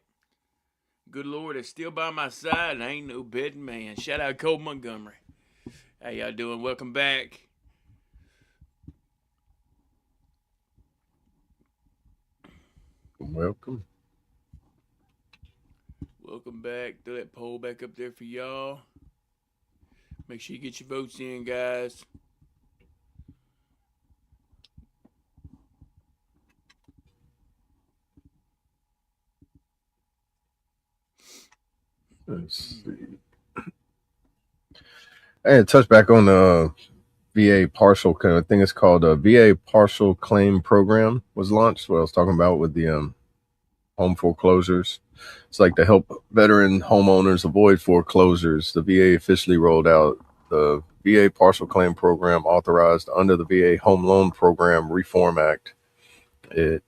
Good Lord is still by my side, and I ain't no betting man. Shout out Cole Montgomery. How y'all doing? Welcome back. Welcome. Welcome back. Throw that poll back up there for y'all. Make sure you get your votes in, guys. Let's see. And touch back on the VA partial kind of thing. It's called a VA partial claim program was launched. What I was talking about with the home foreclosures. It's like to help veteran homeowners avoid foreclosures. The VA officially rolled out the VA partial claim program authorized under the VA Home Loan Program Reform Act. If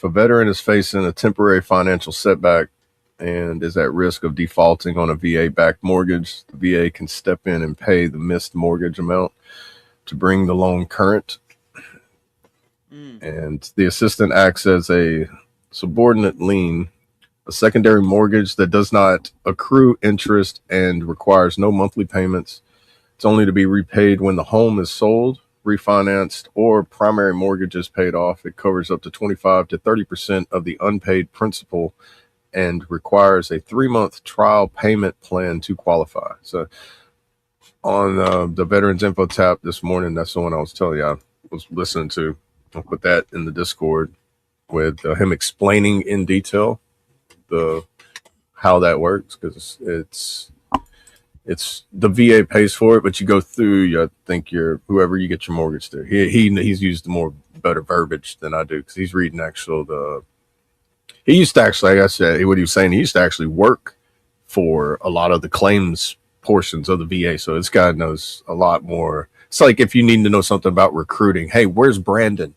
a veteran is facing a temporary financial setback and is at risk of defaulting on a VA-backed mortgage, the VA can step in and pay the missed mortgage amount to bring the loan current. And the assistant acts as a subordinate lien, a secondary mortgage that does not accrue interest and requires no monthly payments. It's only to be repaid when the home is sold, refinanced, or primary mortgage is paid off. It covers up to 25 to 30% of the unpaid principal and requires a 3-month trial payment plan to qualify. So on the Veterans Info tab this morning, that's the one I was telling you I was listening to. I'll put that in the Discord. with him explaining in detail how that works, because it's the VA pays for it, but you go through. I think whoever you get your mortgage through. He's used more better verbiage than I do, because he's reading He used to actually, like I said, what he was saying, he used to actually work for a lot of the claims portions of the VA. So this guy knows a lot more. It's like if you need to know something about recruiting. Hey, where's Brandon?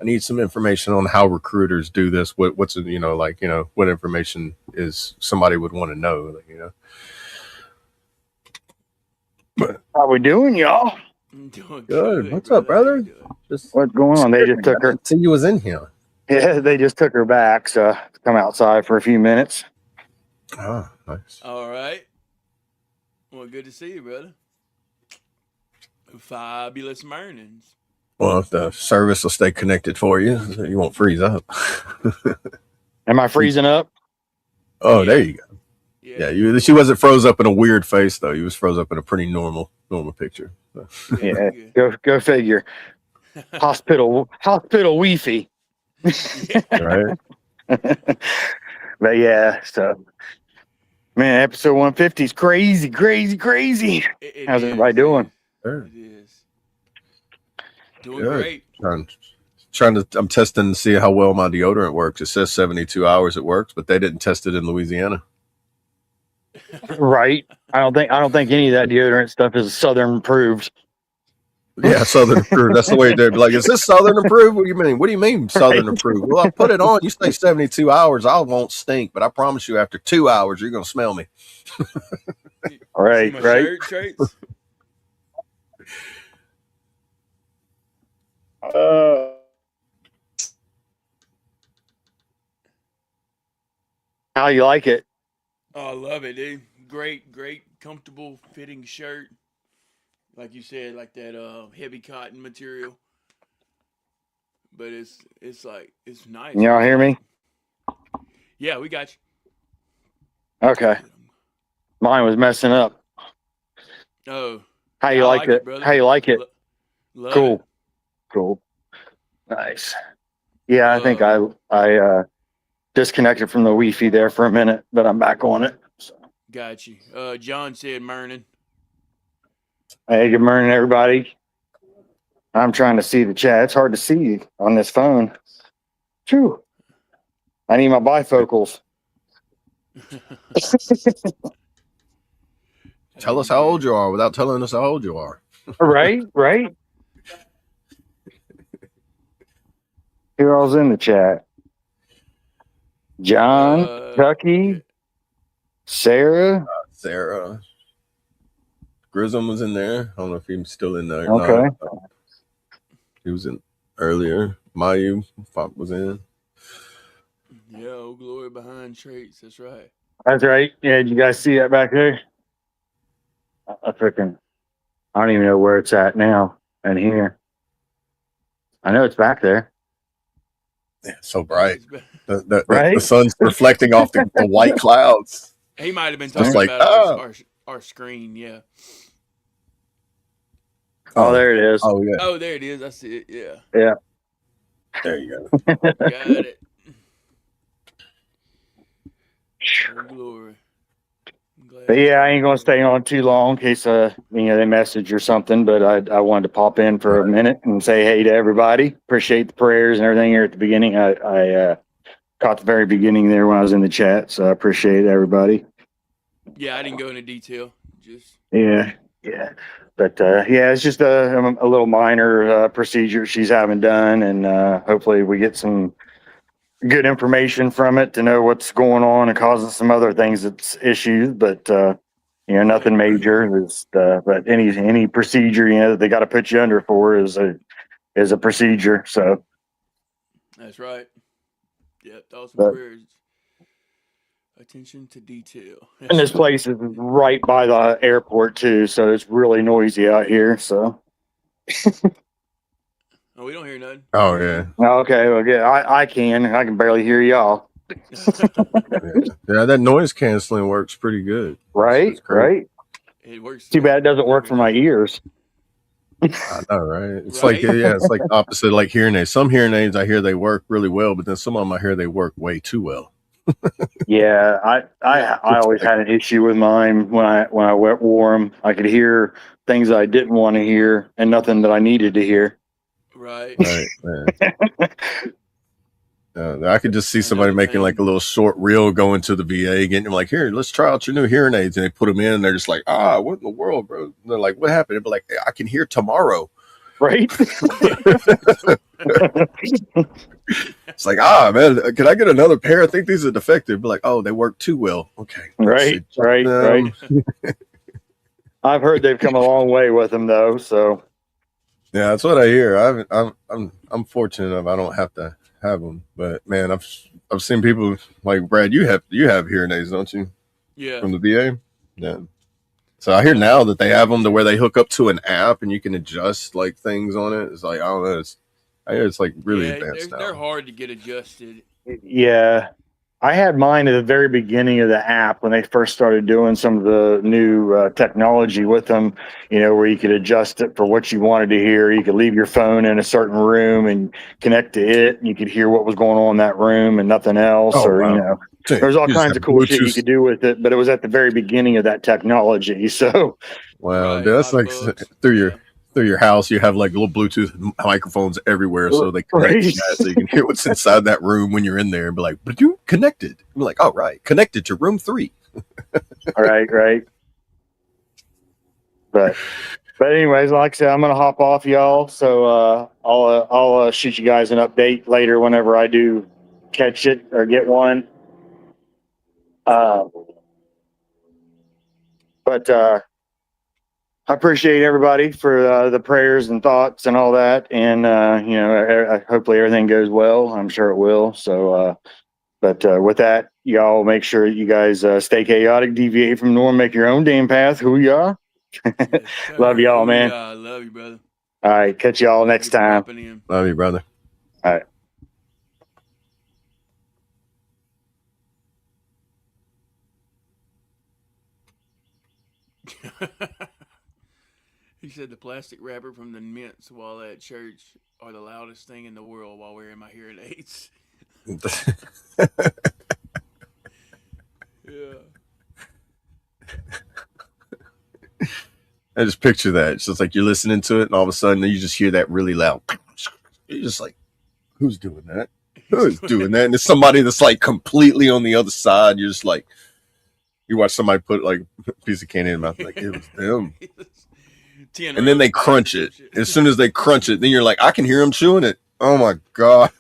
I need some information on how recruiters do this. What's what information is somebody would want to know, But How we doing, y'all? I'm doing good. What's up, brother? Just What's going on? They just took her. See, you was in here. Yeah, they just took her back, so come outside for a few minutes. Ah, nice. All right. Well, good to see you, brother. Fabulous mornings. Well, if the service will stay connected for you, you won't freeze up. Am I freezing up? Oh, Yeah. there you go. Yeah, she wasn't froze up in a weird face though. You was froze up in a pretty normal picture. So. Yeah, go figure. Hospital Wi-Fi. Right. But yeah, so man, episode 150 is crazy. How's everybody doing? Sure. It is. Doing Good. great. I'm testing to see how well my deodorant works. It says 72 hours it works, but they didn't test it in Louisiana. Right. I don't think any of that deodorant stuff is Southern approved. Yeah, Southern approved. That's the way they'd be like, is this Southern approved? What do you mean? What do you mean Southern approved? Well, I put it on. You stay 72 hours. I won't stink, but I promise you after 2 hours, you're going to smell me. Right. See my shirt traits? How you like it? Oh, I love it, dude. Great, comfortable fitting shirt. Like you said, like that heavy cotton material. But it's nice. Y'all hear me? Yeah, we got you. Okay. Mine was messing up. Oh. How you like it? brother. How you like it? Love Cool. it. Cool. Nice. Yeah, I think I disconnected from the Wi-Fi there for a minute, but I'm back on it. So. Got you. John said morning. Hey, good morning, everybody. I'm trying to see the chat. It's hard to see on this phone. Phew. I need my bifocals. Tell us how old you are without telling us how old you are. Right. Who all's in the chat? John, Chucky, Sarah. Sarah. Grissom was in there. I don't know if he's still in there. Okay. He was in earlier. Mayu was in. Yeah, oh glory behind traits. That's right. That's right. Yeah, did you guys see that back there? I don't even know where it's at now and here. I know it's back there. Yeah, so bright. Right? The sun's reflecting off the white clouds. He might have been Just talking like, about our screen, yeah. Oh, there it is. Oh, yeah. Oh, there it is. I see it, yeah. Yeah. There you go. Got it. Oh, glory. But yeah, I ain't gonna stay on too long in case they message or something. But I wanted to pop in for a minute and say hey to everybody. Appreciate the prayers and everything here at the beginning. I caught the very beginning there when I was in the chat, so I appreciate everybody. Yeah, I didn't go into detail. Just yeah. But it's just a little minor procedure she's having done, and hopefully we get some good information from it to know what's going on and causing some other things that's issues, but nothing major. But any procedure that they got to put you under for is a procedure. So that's right. Yeah, thoughts and prayers. Attention to detail. And this place is right by the airport too, so it's really noisy out here. So. Oh, we don't hear nothing. Oh, yeah. Okay, well, yeah, I can barely hear y'all. Yeah, that noise canceling works pretty good. Right. It works. Too bad it doesn't work for my ears. I know, right? It's Right? like, yeah, it's like opposite, like hearing aids. Some hearing aids, I hear they work really well, but then some of them I hear they work way too well. Yeah, Yeah. I always had an issue with mine when I wore them. I could hear things I didn't want to hear and nothing that I needed to hear. Right. Right, man. I could just see I know somebody the making like pain. a little short reel going to the VA, getting them like, here, let's try out your new hearing aids. And they put them in and they're just like, what in the world, bro? And they're like, what happened? They'd be like, I can hear tomorrow. Right? It's like, man, can I get another pair? I think these are defective. Be like, oh, they work too well. Okay, let's Right, eject right, right. them. I've heard they've come a long way with them though. So Yeah, that's what I hear. I'm fortunate enough I don't have to have them, but man, I've seen people like Brad. You have hearing aids, don't you, Yeah. from the VA? Yeah. So I hear Yeah. now that they have them to where they hook up to an app and you can adjust like things on it. It's like, I don't know. I hear it's like really Yeah, advanced now. they're hard to get adjusted. yeah, I had mine at the very beginning of the app when they first started doing some of the new technology with them, where you could adjust it for what you wanted to hear. You could leave your phone in a certain room and connect to it, and you could hear what was going on in that room and nothing else. Oh, Or, wow. there's all You just kinds have of cool shit you Bluetooth. could do with it, but it was at the very beginning of that technology. So, Wow, Right. dude, A that's lot of like bugs. through Yeah. your house. You have like little Bluetooth microphones everywhere, so they connect to right, that, so you can hear what's inside that room when you're in there, and be like, "But you connected?" I'm like, "Oh, right, connected to room 3." right. But anyways, like I said, I'm gonna hop off, y'all. So I'll shoot you guys an update later whenever I do catch it or get one. Uh, but I appreciate everybody for the prayers and thoughts and all that. And hopefully everything goes well. I'm sure it will. So, but with that, y'all make sure you guys stay chaotic, deviate from norm, make your own damn path. Who y'all? Yes, Love sir. y'all, man. I love you, brother. All right, catch y'all Thank next you for time. hopping in. Love you, brother. All right. He said the plastic wrapper from the mints while at church are the loudest thing in the world while wearing my hearing aids. Yeah. I just picture that. It's just like you're listening to it, and all of a sudden you just hear that really loud. You're just like, "Who's doing that? Who is doing that?" And it's somebody that's like completely on the other side. You're just like, you watch somebody put like a piece of candy in their mouth, like it was them. And then they crunch it. As soon as they crunch it, then you're like, I can hear them chewing it. Oh my God.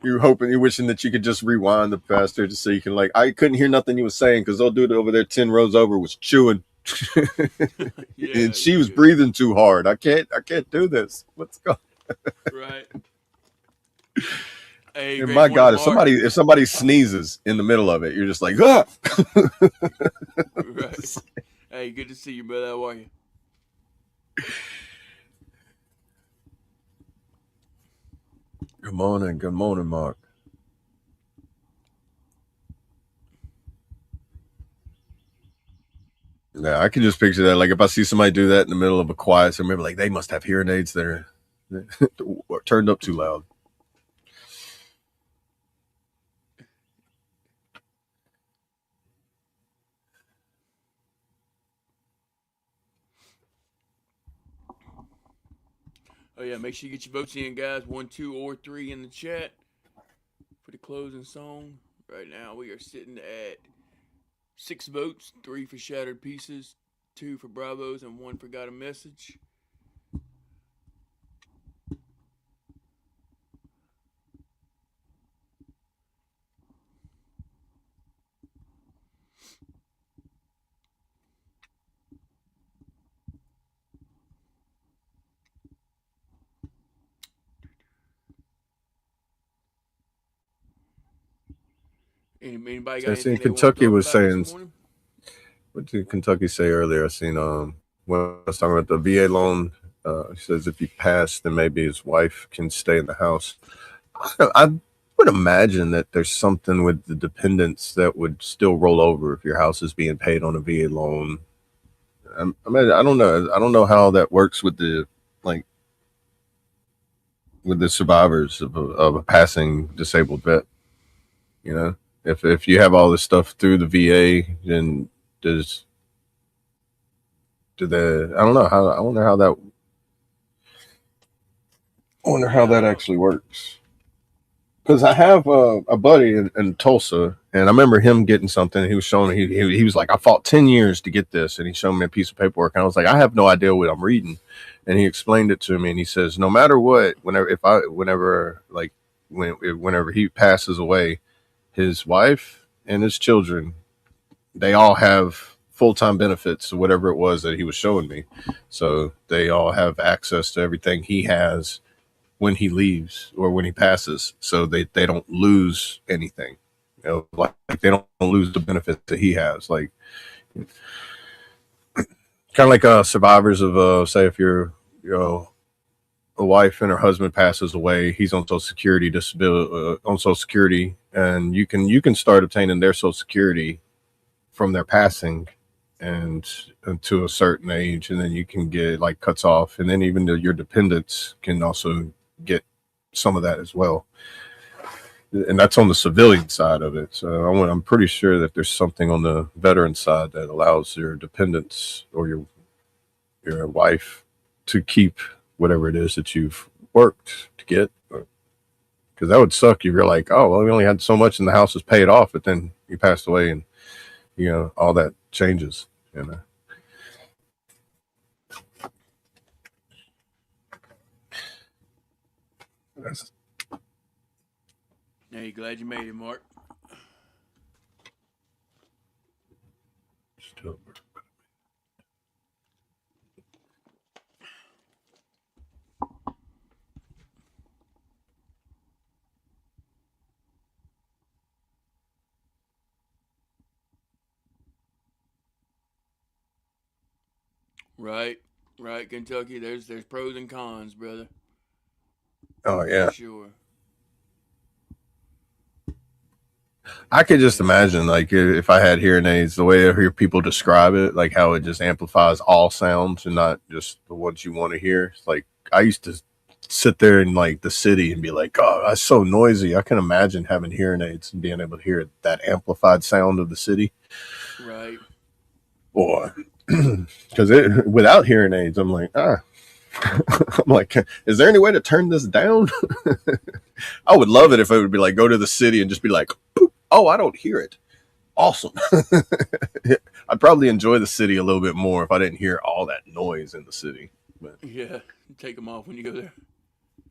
You're wishing that you could just rewind the pastor just so you can like, I couldn't hear nothing he was saying because they'll do it over there 10 rows over was chewing. Yeah, and she was breathing too hard. I can't do this. Let's go. Right. Hey, And great my God, morning, Mark. if somebody sneezes in the middle of it, you're just like, ah. Right. Hey, good to see you, brother. How are you? Good morning, Mark. Yeah, I can just picture that. Like if I see somebody do that in the middle of a quiet, so maybe like they must have hearing aids that are turned up too loud. Oh, yeah, make sure you get your votes in, guys. 1, 2, or 3 in the chat for the closing song. Right now, we are sitting at 6 votes, 3 for Shattered Pieces, 2 for Bravos, and 1 for Got a Message. Anybody got I seen anything they want to Kentucky talk was about saying, this morning? what did Kentucky say earlier? I seen when I was talking about the VA loan, he says if he passed, then maybe his wife can stay in the house. I would imagine that there's something with the dependents that would still roll over if your house is being paid on a VA loan. I mean, I don't know. I don't know how that works with the like with the survivors of a passing disabled vet. You know, if you have all this stuff through the VA, then does do the I don't know how I wonder how that I wonder how that actually works. Because I have a buddy in Tulsa, and I remember him getting something. He was showing he was like, I fought 10 years to get this, and he showed me a piece of paperwork, and I was like, I have no idea what I'm reading, and he explained it to me, and he says, no matter what, whenever he passes away, his wife and his children, they all have full-time benefits or whatever it was that he was showing me, so they all have access to everything he has when he leaves or when he passes, so they don't lose anything. You know, like they don't lose the benefits that he has. Like kind of like survivors of say if you're a wife and her husband passes away, he's on Social Security disability on Social Security, and you can start obtaining their Social Security from their passing and to a certain age, and then you can get like cuts off, and then even your dependents can also get some of that as well, and that's on the civilian side of it. So I'm pretty sure that there's something on the veteran side that allows your dependents or your wife to keep whatever it is that you've worked to get. Because that would suck if you're like, oh well, we only had so much and the house was paid off, but then you passed away and all that changes. That's Hey, glad you made it, Mark. still Right, right, Kentucky. There's pros and cons, brother. oh For yeah. sure. I could just Yeah. imagine, like, if I had hearing aids, the way I hear people describe it, like how it just amplifies all sounds and not just the ones you want to hear. It's like I used to sit there in like the city and be like, "Oh, that's so noisy." I can imagine having hearing aids and being able to hear that amplified sound of the city. Right. Or because without hearing aids, I'm like, I'm like, is there any way to turn this down? I would love it if it would be like go to the city and just be like, oh, I don't hear it. Awesome. I'd probably enjoy the city a little bit more if I didn't hear all that noise in the city. But Yeah. Take them off when you go there.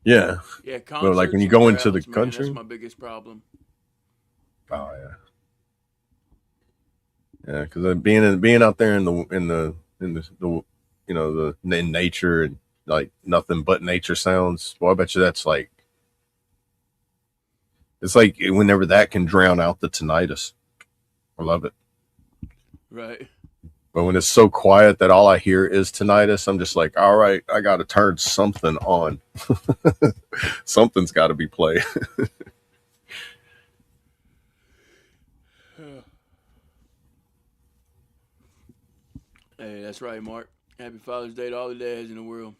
yeah, Yeah, but like when concerts you and go into the crowds, man. That's country, my biggest problem. oh yeah, because being out there in the in nature and like nothing but nature sounds. Well, I bet you that's like it's like whenever that can drown out the tinnitus. I love it. Right. But when it's so quiet that all I hear is tinnitus, I'm just like, all right, I got to turn something on. Something's got to be played. Hey, that's right, Mark. Happy Father's Day to all the dads in the world.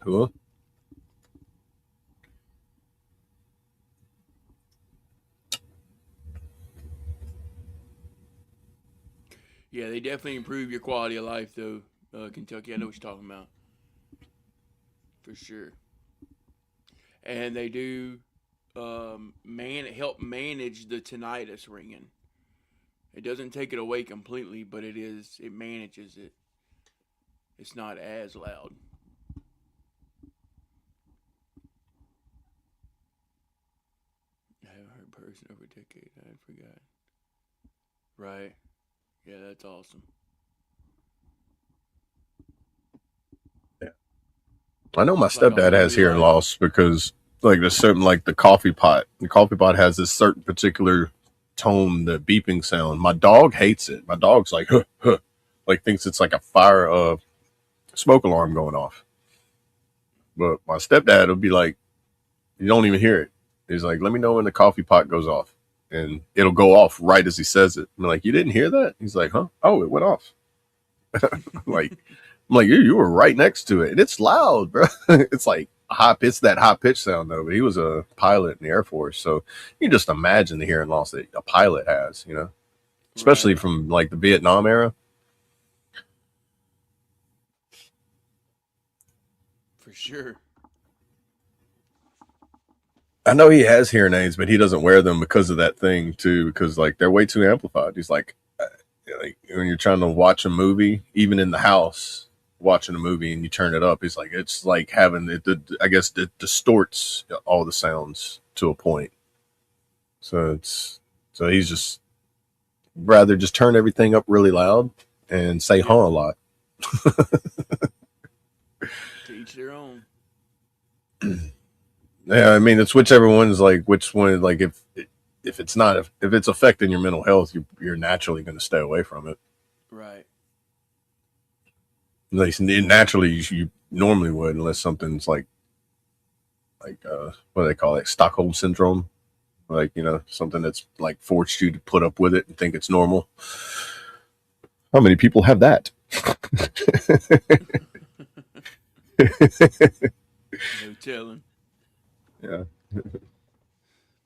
Cool. Yeah, they definitely improve your quality of life, though, Kentucky. I know what you're talking about. For sure. And they do help manage the tinnitus ringing. It doesn't take it away completely, but it manages it. It's not as loud. I haven't heard person over a decade. I forgot. Right. Yeah, that's awesome. Yeah. I know my It's like a stepdad whole has new hearing life. loss because like there's certain like the coffee pot. The coffee pot has this certain particular tone, the beeping sound. My dog hates it. My dog's like, huh, huh, like thinks it's like a fire smoke alarm going off. But my stepdad will be like, you don't even hear it. He's like, let me know when the coffee pot goes off. And it'll go off right as he says it. I'm like, you didn't hear that? He's like, huh? Oh, it went off. like, I'm like, you were right next to it, and it's loud, bro. It's like it's that high pitch sound though. But he was a pilot in the Air Force, so you can just imagine the hearing loss that a pilot has, especially Right. from like the Vietnam era. For sure. I know he has hearing aids, but he doesn't wear them because of that thing too. Because like they're way too amplified. He's like when you're trying to watch a movie, even in the house, watching a movie, and you turn it up, he's like it's like having it. I guess it distorts all the sounds to a point. So he's just rather just turn everything up really loud and say Yeah. huh a lot. To each their own. Yeah, I mean it's whichever one's like which one like if it's not if it's affecting your mental health, you're naturally going to stay away from it. Right. At least naturally you normally would, unless something's like what do they call it, Stockholm syndrome, like something that's like forced you to put up with it and think it's normal. How many people have that? No telling. Yeah.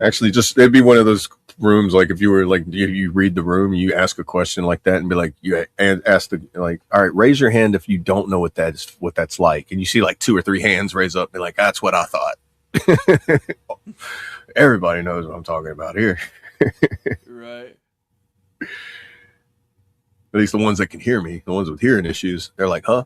Actually, just it'd be one of those rooms like if you were like you read the room, you ask a question like that, and be like and ask the like, all right, raise your hand if you don't know what that's like, and you see like 2 or 3 hands raise up, and be like, that's what I thought. Everybody knows what I'm talking about here. Right. At least the ones that can hear me, the ones with hearing issues, they're like, huh?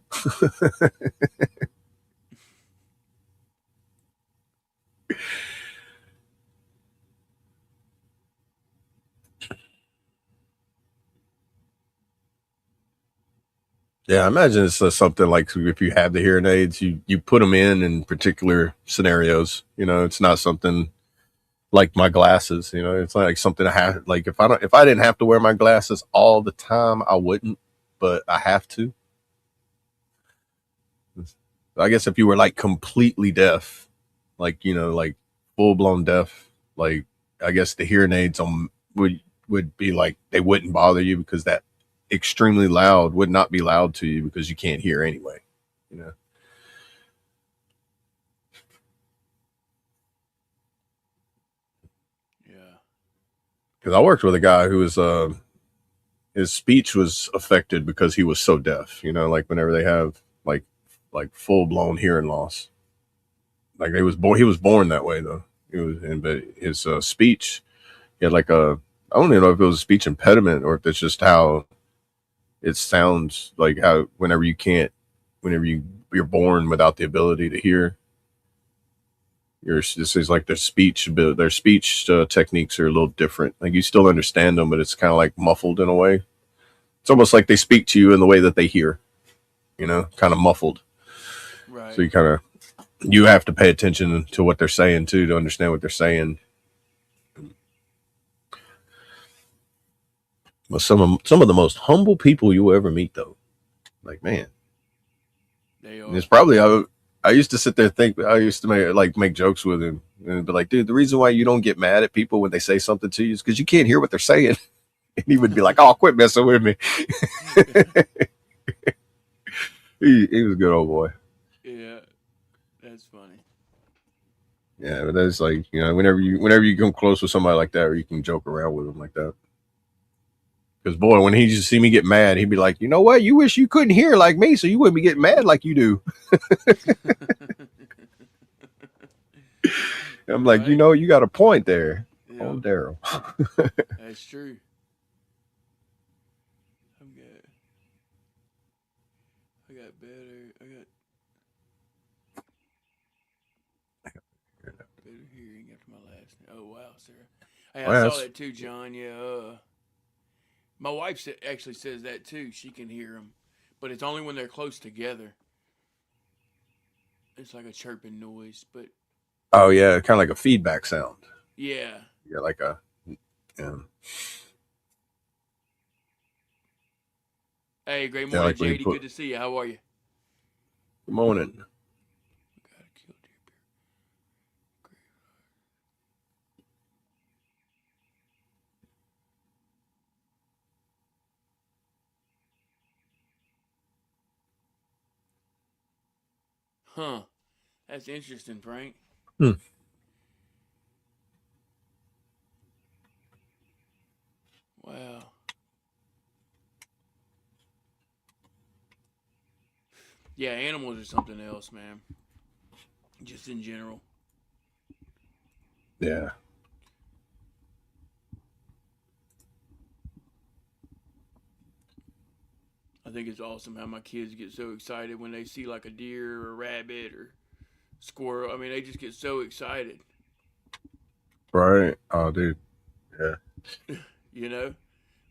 Yeah, I imagine it's something like if you have the hearing aids, you put them in particular scenarios. It's not something like my glasses. It's not like something I have. Like if I didn't have to wear my glasses all the time, I wouldn't. But I have to. I guess if you were like completely deaf, like like full blown deaf, like I guess the hearing aids would be like they wouldn't bother you because that extremely loud would not be loud to you because you can't hear anyway. You know. Yeah. Because I worked with a guy who was his speech was affected because he was so deaf. Like whenever they have like full blown hearing loss, like he was born that way though. But his speech, he had like I don't even know if it was a speech impediment or if it's just how it sounds like how whenever you're born without the ability to hear. This is like their speech techniques are a little different. Like you still understand them, but it's kind of like muffled in a way. It's almost like they speak to you in the way that they hear, kind of muffled. So Right. you have to pay attention to what they're saying too to understand what they're saying. But some of the most humble people you will ever meet, though, like man, They it's are. probably I used to sit there and think I used to make jokes with him and be like, dude, the reason why you don't get mad at people when they say something to you is because you can't hear what they're saying. And he would be like, oh, quit messing with me. He was a good old boy. Yeah. That's funny. Yeah, but that's like whenever you come close with somebody like that, or you can joke around with them like that. Because boy, when he just see me get mad, he'd be like, you know what? You wish you couldn't hear like me, so you wouldn't be getting mad like you do. I'm like, Right. you got a point there. Oh, Yep. Daryl. That's true. I'm good. I got better. I got better hearing after my last. Oh wow, Sarah. Hey, Oh, I yeah, saw that's that too, John. Yeah. My wife actually says that too. She can hear them, but it's only when they're close together. It's like a chirping noise, but oh yeah, kind of like a feedback sound. yeah. Yeah, like a yeah, Hey, great yeah, morning, like when you JD. put Good to see you. How are you? good morning. Got a kill deer beer. Huh. That's interesting, Frank. Hmm. Wow. Yeah, animals are something else, man. Just in general. Yeah. I think it's awesome how my kids get so excited when they see like a deer or a rabbit or squirrel. I mean, they just get so excited. Right. Oh, dude. Yeah. You know,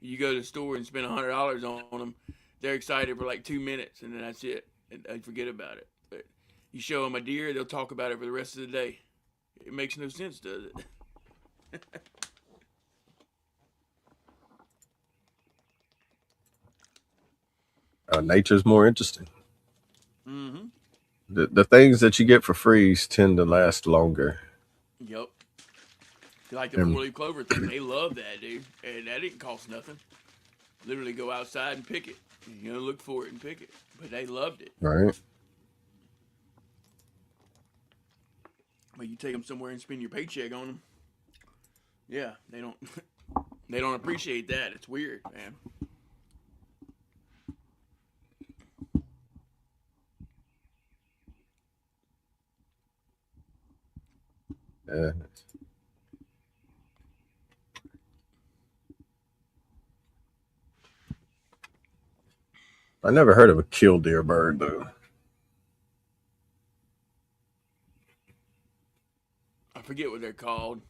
you go to the store and spend $100 on them, they're excited for like 2 minutes, and then that's it, and they forget about it. But you show them a deer, they'll talk about it for the rest of the day. It makes no sense, does it? Nature's more interesting. Mm-hmm. The things that you get for free tend to last longer. Yep. Like the And four-leaf clover thing, they love that, dude, and that didn't cost nothing. Literally go outside and pick it. You know, look for it and pick it. But they loved it. right. But you take them somewhere and spend your paycheck on them. Yeah, they don't. They don't appreciate that. It's weird, man. Yeah. I never heard of a killdeer bird though. I forget what they're called.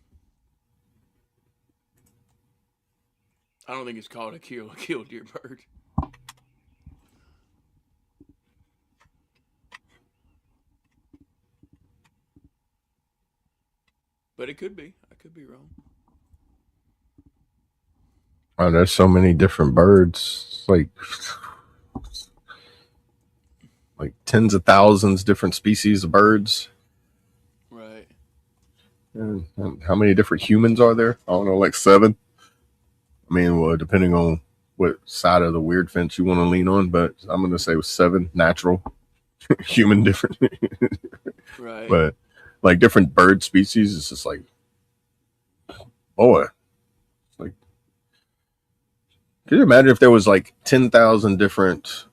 I don't think it's called a killdeer bird. But it could be. I could be wrong. Oh, there's so many different birds. Like tens of thousands different species of birds. Right. And how many different humans are there? I don't know, like 7. I mean, well, depending on what side of the weird fence you want to lean on, but I'm going to say 7 natural, human different. Right. But like different bird species, it's just like, boy, like, could you imagine if there was like 10,000 different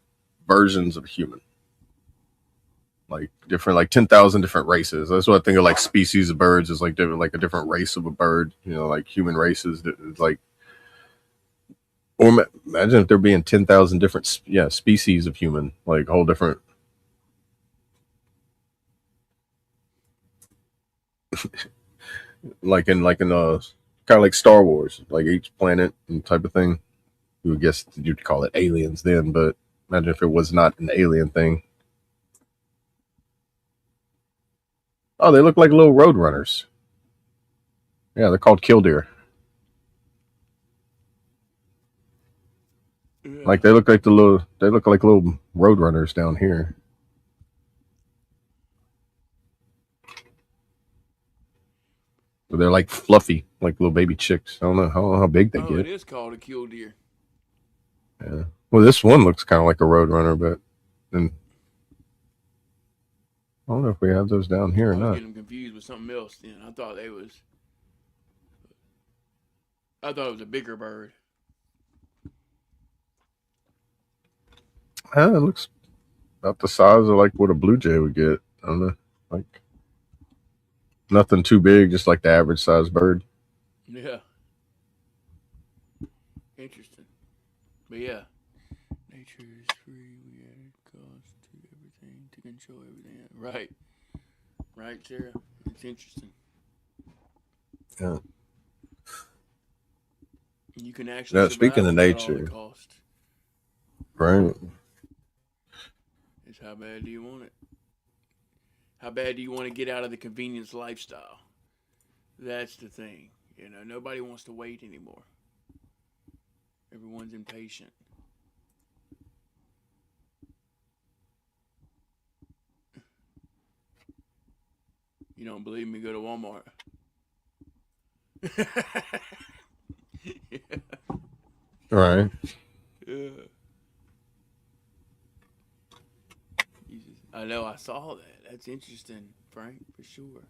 versions of human? Like different, like 10,000 different races. That's what I think of, like species of birds is like different, like a different race of a bird. You know, like human races. Like, or imagine if there being 10,000 different, species of human, like whole different. Like in kind of like Star Wars, like each planet and type of thing. You would guess you'd call it aliens then, but imagine if it was not an alien thing. Oh, they look like little road runners. Yeah, they're called killdeer. Yeah. Like they look like little road runners down here. But they're like fluffy, like little baby chicks. I don't know how big they Oh, it get. is called a killdeer. Yeah. Well, this one looks kind of like a road runner, but then I don't know if we have those down here or I was not. getting them confused with something else. Then I thought it was a bigger bird. It looks about the size of like what a blue jay would get. I don't know, like nothing too big, just like the average size bird. Yeah. Interesting. But yeah. Nature is free. We added cost to everything to control everything. Right. Right, Sarah. It's interesting. Yeah. You can actually Now, survive speaking of without all the nature, cost. right? It's how bad do you want it? How bad do you want to get out of the convenience lifestyle? That's the thing. You know, nobody wants to wait anymore. Everyone's impatient. You don't believe me? Go to Walmart. Yeah. Right. Yeah. Jesus. I know. I saw that. That's interesting, Frank, for sure.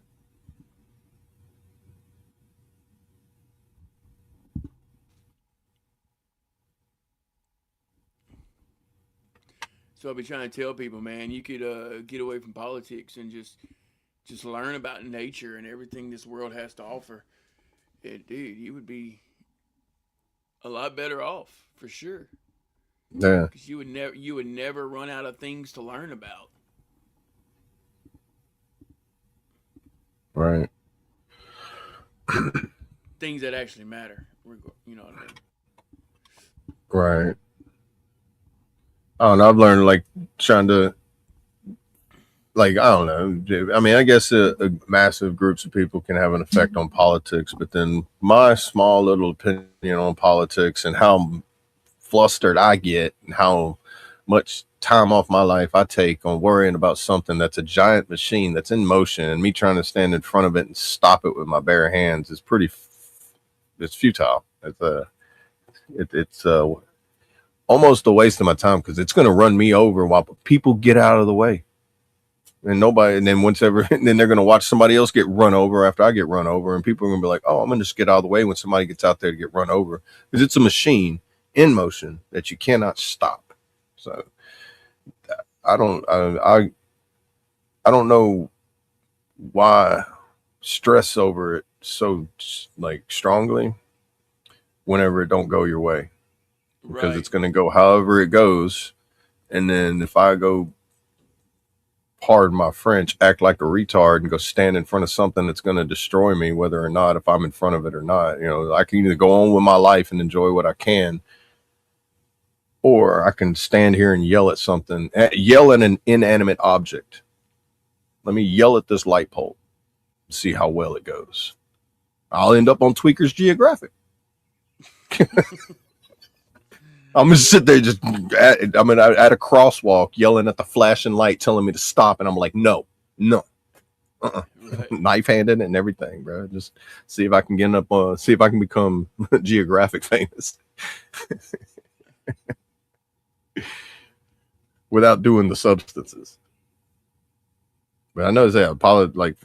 So I've been trying to tell people, man, you could get away from politics and just learn about nature and everything this world has to offer. Dude, you would be a lot better off for sure. Yeah, Because you would never run out of things to learn about. right, Things that actually matter. You know what I mean? right. Oh, and I've learned like trying to like I don't know. I mean, I guess massive groups of people can have an effect on politics, but then my small little opinion on politics and how flustered I get and how much time off my life I take on worrying about something that's a giant machine that's in motion and me trying to stand in front of it and stop it with my bare hands is it's futile. It's almost a waste of my time because it's going to run me over while people get out of the way. And then and then they're going to watch somebody else get run over after I get run over. And people are going to be like, oh, I'm going to just get out of the way when somebody gets out there to get run over. Because it's a machine in motion that you cannot stop. So I don't, I don't know why stress over it so like strongly whenever it don't go your way. Because Right. it's going to go however it goes. And then if I go, pardon my French, act like a retard and go stand in front of something that's going to destroy me, whether or not, if I'm in front of it or not. You know, I can either go on with my life and enjoy what I can, or I can stand here and yell at something, yell at an inanimate object. Let me yell at this light pole, see how well it goes. I'll end up on Tweaker's Geographic. I'm gonna sit there at a crosswalk yelling at the flashing light telling me to stop, and I'm like, no, no, Right. knife handed and everything, bro. Just see if I can get up. See if I can become geographic famous without doing the substances. But I know that like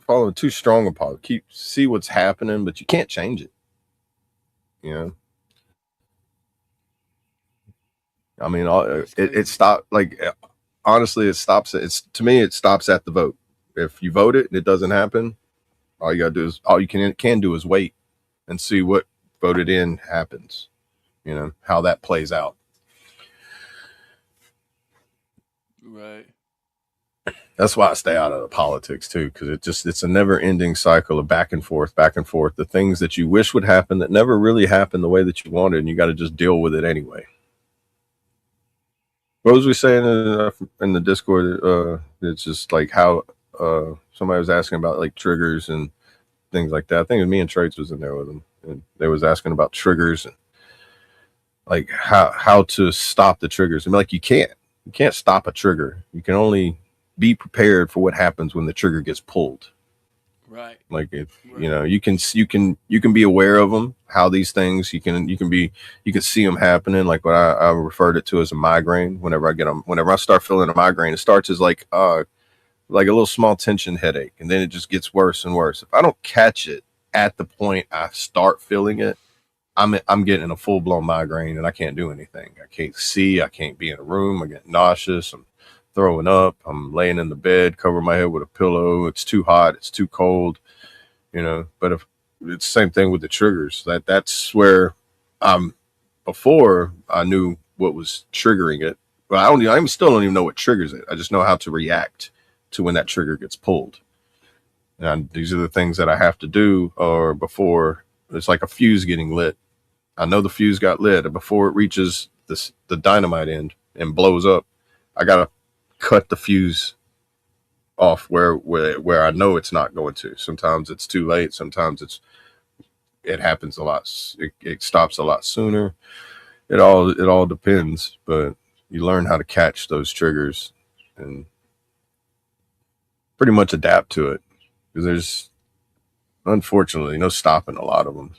following too strong a policy. See what's happening, but you can't change it. You know. I mean, That's it crazy. stopped. Like honestly, it stops. It's to me, it stops at the vote. If you vote it and it doesn't happen, all you can do is wait and see what voted in happens. You know how that plays out. Right. That's why I stay out of the politics too, because it's a never ending cycle of back and forth, back and forth. The things that you wish would happen that never really happen the way that you wanted, and you got to just deal with it anyway. What was we saying in the Discord? It's just like how somebody was asking about like triggers and things like that. I think it was me and Trace was in there with them, and they was asking about triggers and like how to stop the triggers. I mean, like you can't stop a trigger. You can only be prepared for what happens when the trigger gets pulled. Right. Like if you Right. know you can be aware of them, how these things you can see them happening. Like what I referred it to as a migraine. Whenever I start feeling a migraine, it starts as like a little small tension headache, and then it just gets worse and worse. If I don't catch it at the point I start feeling it, I'm getting a full blown migraine, and I can't do anything. I can't see. I can't be in a room. I get nauseous. I'm throwing up. I'm laying in the bed, cover my head with a pillow. It's too hot. It's too cold. You know. But if it's the same thing with the triggers, that's where I'm. Before I knew what was triggering it, but I still don't even know what triggers it. I just know how to react to when that trigger gets pulled. And these are the things that I have to do, or before it's like a fuse getting lit. I know the fuse got lit, and before it reaches the dynamite end and blows up, I gotta cut the fuse off where I know it's not going to. Sometimes it's too late. Sometimes it happens a lot. It stops a lot sooner. It all depends, but you learn how to catch those triggers and pretty much adapt to it because there's unfortunately no stopping a lot of them.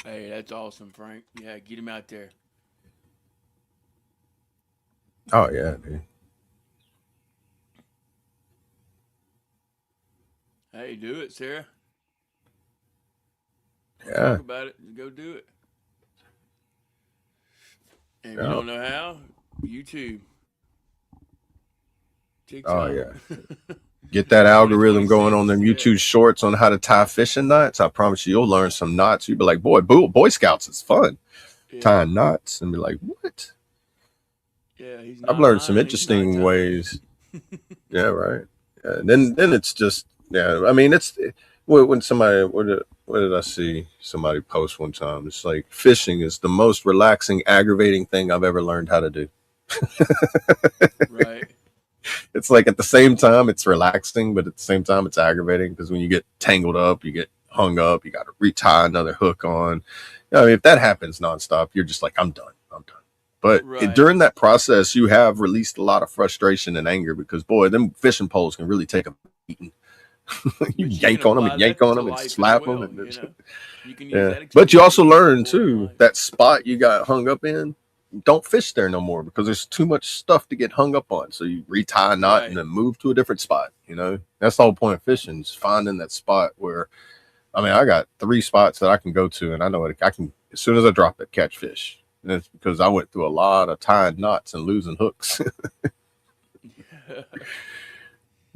Hey, that's awesome, Frank. Yeah, get him out there. Oh yeah, dude. Hey, do it, Sarah. Don't Yeah, talk about it. Just go do it. And if you yeah. don't know how, YouTube, Oh TikTok. yeah. Get that algorithm going on 2026. them Yeah. YouTube shorts on how to tie fishing knots. I promise you, you'll learn some knots. You'll be like, Boy Scouts is fun. Yeah. Tying knots. And be like, what? Yeah. He's I've not learned some lying. He's not interesting tying. ways. Yeah, right. Yeah, then it's just, yeah. I mean, it's when somebody, what did I see somebody post one time? It's like fishing is the most relaxing, aggravating thing I've ever learned how to do. Right. It's like at the same time it's relaxing, but at the same time it's aggravating because when you get tangled up, you get hung up, you got to retie another hook on. I mean, if that happens nonstop, you're just like, I'm done. I'm done. But Right. during that process, you have released a lot of frustration and anger because, boy, them fishing poles can really take a beating. You But you can yank on them apply and yank that on to them and life as slap them. well. And You can use yeah. that But you experience also as a learn, metaphor in too, life. that spot you got hung up in, don't fish there no more because there's too much stuff to get hung up on. So you retie a knot and Right. then move to a different spot. That's the whole point of fishing is finding that spot where, I mean, I got 3 spots that I can go to and I know I can, as soon as I drop it, catch fish. And it's because I went through a lot of tying knots and losing hooks.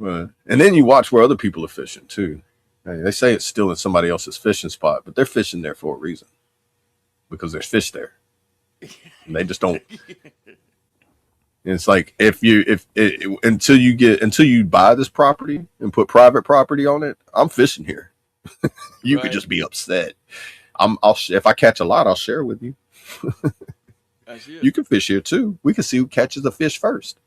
And then you watch where other people are fishing too. I mean, they say it's still in somebody else's fishing spot, but they're fishing there for a reason because there's fish there. And they just don't. It's like if until you buy this property and put private property on it, I'm fishing here. You could Right. just be upset. If I catch a lot, I'll share with you. That's it. You can fish here too. We can see who catches the fish first.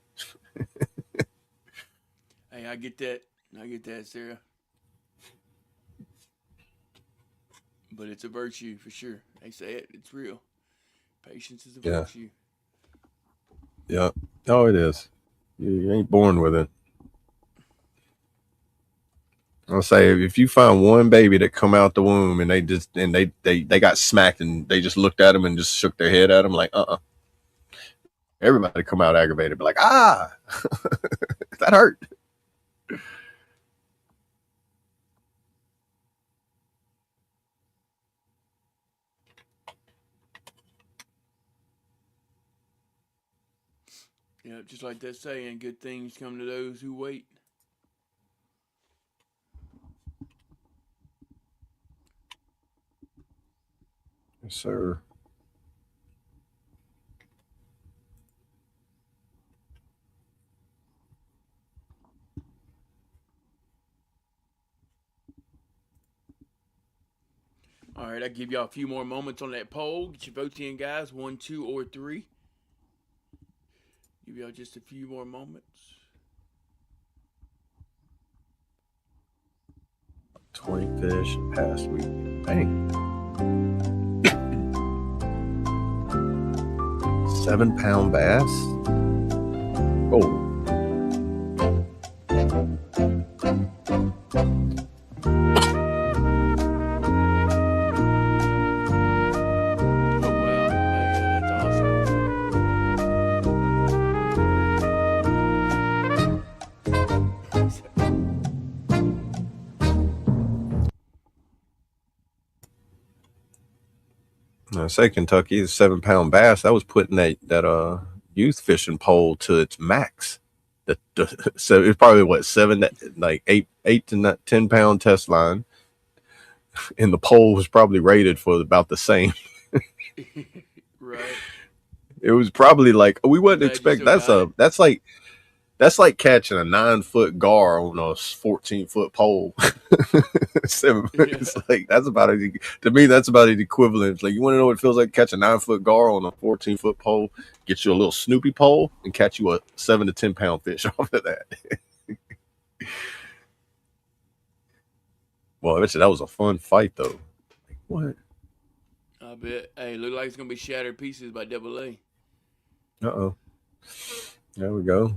Hey, I get that. I get that, Sarah. But it's a virtue for sure. They say it. It's real. Patience is a Yeah, virtue. yeah. Oh, it is. You ain't born with it. I'll say if you find one baby that come out the womb and they got smacked and they just looked at him and just shook their head at him like everybody come out aggravated, be like that hurt. Yeah, just like that saying, good things come to those who wait. Yes, sir. All right, I give y'all a few more moments on that poll. Get your votes in, guys. 1, 2, or 3. Give y'all just a few more moments. 20 fish past week. Dang. 7-pound bass. Oh, Oh, wow. Hey, that's awesome. I say Kentucky is 7-pound bass. That was putting that youth fishing pole to its max. So it's probably what 8 to 10-pound test line, and the pole was probably rated for about the same. Right. It was probably like we I'm wouldn't glad you expect. still got it. That's like catching a 9-foot gar on a 14-foot pole. It's Yeah. like that's about it. To me, that's about it equivalent. Like you want to know what it feels like to catch a 9-foot gar on a 14-foot pole. Get you a little Snoopy pole and catch you a 7 to 10 pound fish off of that. Well, I bet you that was a fun fight though. What? I bet. Hey, look like it's going to be Shattered Pieces by Double A. Oh. There we go.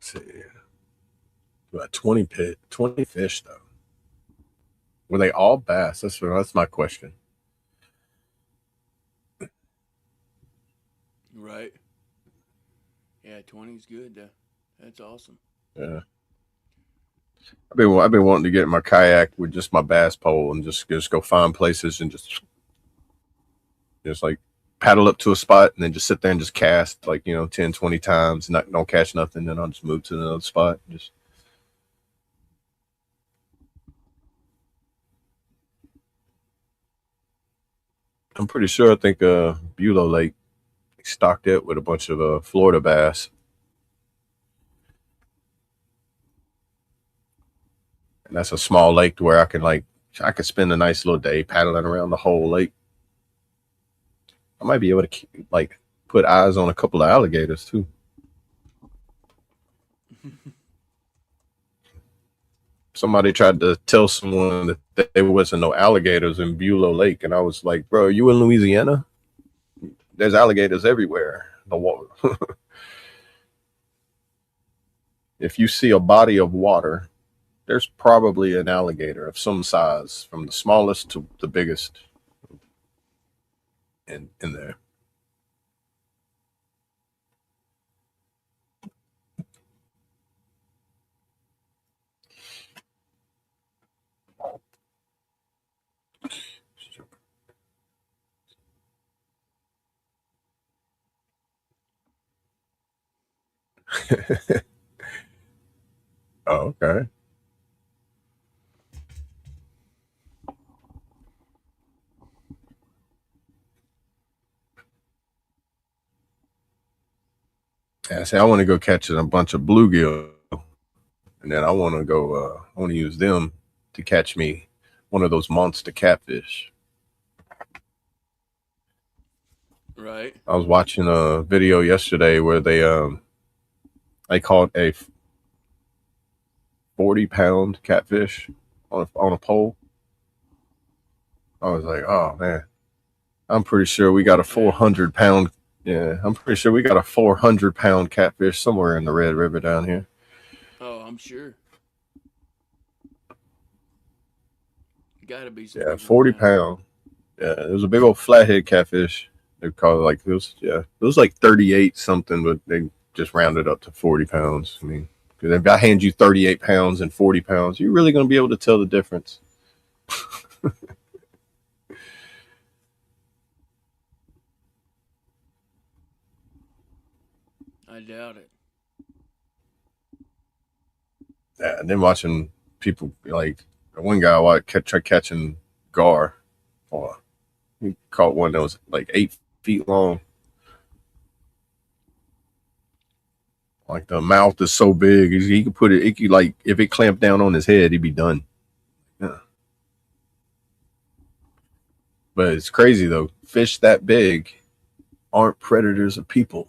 see. About 20 fish though. Were they all bass? That's my question. Right. Yeah, 20's good though. That's awesome. Yeah. I've been wanting to get in my kayak with just my bass pole and just go find places and just like paddle up to a spot and then just sit there and just cast like 10, 20 times and don't catch nothing. Then I'll just move to another spot. I'm pretty sure I think Bulow Lake stocked it with a bunch of Florida bass. And that's a small lake to where I could spend a nice little day paddling around the whole lake. I might be able to put eyes on a couple of alligators too. Somebody tried to tell someone that there wasn't no alligators in Bulow Lake, and I was like, "Bro, are you in Louisiana? There's alligators everywhere. The water. If you see a body of water, there's probably an alligator of some size, from the smallest to the biggest, in there." Oh, okay. Yeah, see, I want to go catching a bunch of bluegill, and then I want to go. I want to use them to catch me one of those monster catfish. Right. I was watching a video yesterday where they caught a 40-pound catfish on a pole. I was like, oh man, I'm pretty sure we got a 400-pound. Yeah, I'm pretty sure we got a 400-pound catfish somewhere in the Red River down here. Oh, I'm sure. Gotta be some. Yeah, 40-pound. Yeah, it was a big old flathead catfish. They call it it was like 38 something, but they just rounded up to 40 pounds. I mean, because if I hand you 38 pounds and 40 pounds, you're really going to be able to tell the difference. I doubt it. Yeah, and then watching people like one guy try catching gar. Oh, he caught one that was like 8 feet long. Like the mouth is so big, he could put it. It could, like, if it clamped down on his head, he'd be done. Yeah. But it's crazy though. Fish that big aren't predators of people.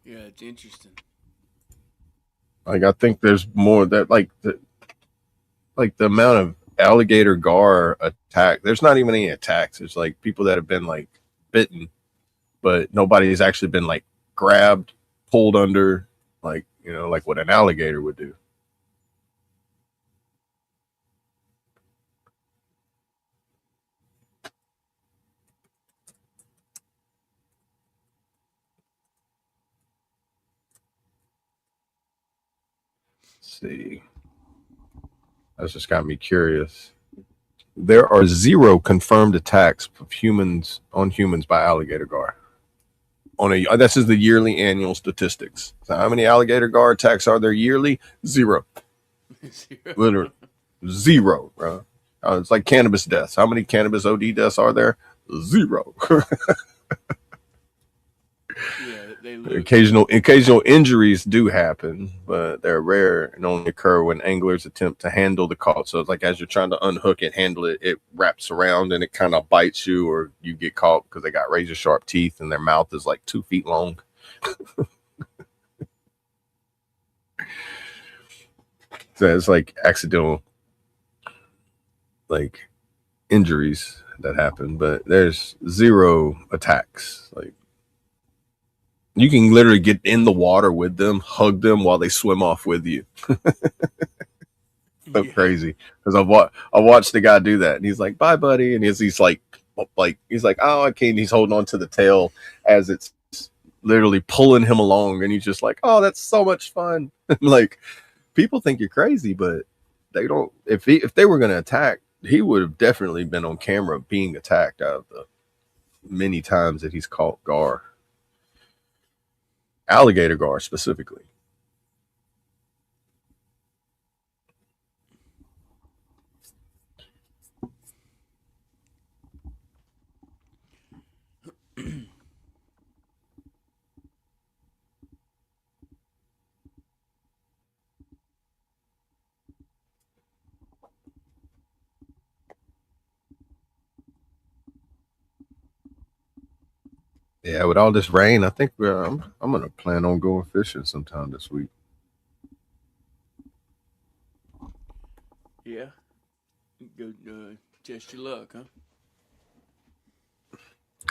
Yeah, it's interesting. Like, I think there's more that the amount of alligator gar attack. There's not even any attacks. It's like people that have been like bitten, but nobody's actually been like grabbed, pulled under, like what an alligator would do. Let's see. That's just got me curious. There are 0 confirmed attacks of humans by alligator gar. This is the yearly annual statistics. So how many alligator gar attacks are there yearly? 0. Literally 0, bro. It's like cannabis deaths. How many cannabis OD deaths are there? 0. Yeah, Occasional injuries do happen, but they're rare and only occur when anglers attempt to handle the caught. So it's like as you're trying to unhook it, handle it, it wraps around and it kind of bites you, or you get caught because they got razor sharp teeth and their mouth is like 2 feet long. So it's like accidental, like injuries that happen, but there's zero attacks. Like you can literally get in the water with them, hug them while they swim off with you. So Yeah. crazy because I watched the guy do that, and he's like, "Bye, buddy," and he's like he's like, "Oh, I can't." He's holding on to the tail as it's literally pulling him along, and he's just like, "Oh, that's so much fun." Like people think you're crazy, but they don't. If they were going to attack, he would have definitely been on camera being attacked out of the many times that he's caught gar, alligator gar specifically. Yeah, with all this rain, I think I'm gonna plan on going fishing sometime this week, Yeah. Go test your luck, huh?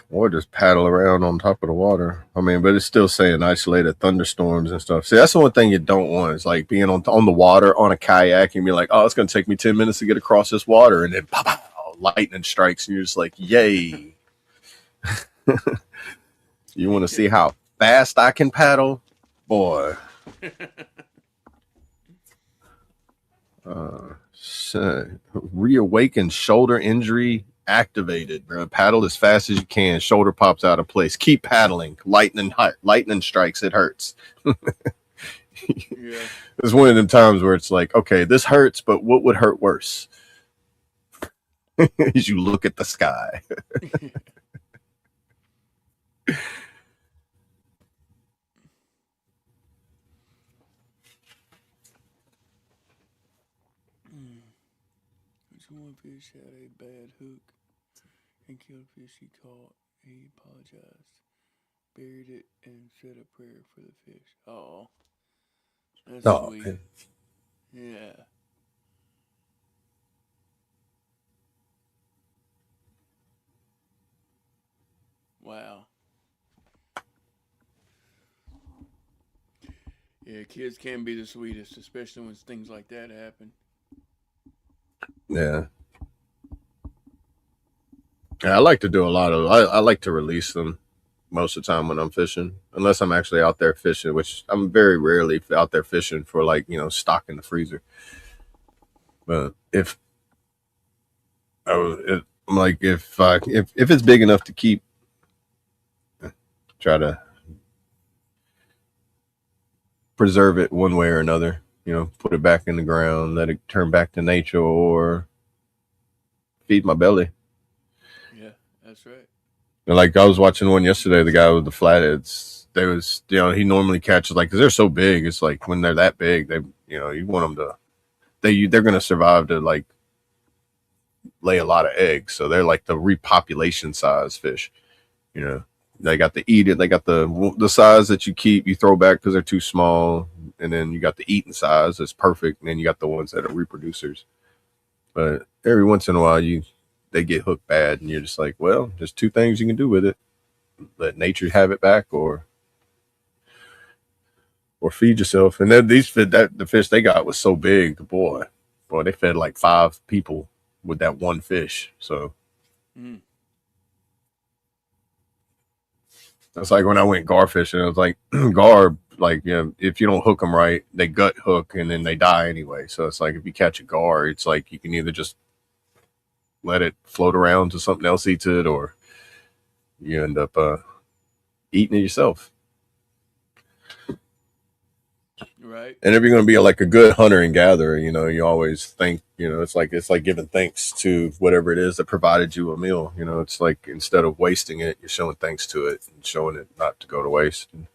or just paddle around on top of the water. I mean, but it's still saying isolated thunderstorms and stuff. See, that's the one thing you don't want is like being on the water on a kayak and be like, oh, it's gonna take me 10 minutes to get across this water, and then pow, pow, lightning strikes, and you're just like, yay! You want to see how fast I can paddle, boy? Reawakened shoulder injury activated, bro. Paddle as fast as you can. Shoulder pops out of place. Keep paddling. Lightning strikes. It hurts. Yeah. It's one of them times where it's like, okay, this hurts, but what would hurt worse? As you look at the sky. This one fish had a bad hook and killed fish he caught. He apologized, buried it, and said a prayer for the fish. Oh, that's Oh, sweet. man. Yeah. Wow. Yeah, kids can be the sweetest, especially when things like that happen. Yeah. Yeah, I like to do a lot of. I like to release them most of the time when I'm fishing, unless I'm actually out there fishing, which I'm very rarely out there fishing for, like, stock in the freezer. But if I was, like, if it's big enough to keep, try to preserve it one way or another. Put it back in the ground, let it turn back to nature, or feed my belly. Yeah, that's right. And like I was watching one yesterday, the guy with the flatheads. They was, he normally catches, like, because they're so big. It's like when they're that big, you want them to, they're gonna survive to like lay a lot of eggs. So they're like the repopulation size fish. They got the eat it. They got the size that you throw back because they're too small, and then you got the eating size that's perfect, and then you got the ones that are reproducers. But every once in a while, they get hooked bad, and you're just like, well, there's two things you can do with it: let nature have it back, or feed yourself. And then the fish they got was so big, boy, they fed like 5 people with that one fish. So Mm. it's like when I went gar fishing, it was like gar, like, if you don't hook them right, they gut hook and then they die anyway. So it's like if you catch a gar, it's like you can either just let it float around to something else eats it, or you end up eating it yourself. Right. And if you're going to be like a good hunter and gatherer, you always think, it's like giving thanks to whatever it is that provided you a meal. It's like instead of wasting it, you're showing thanks to it and showing it not to go to waste. And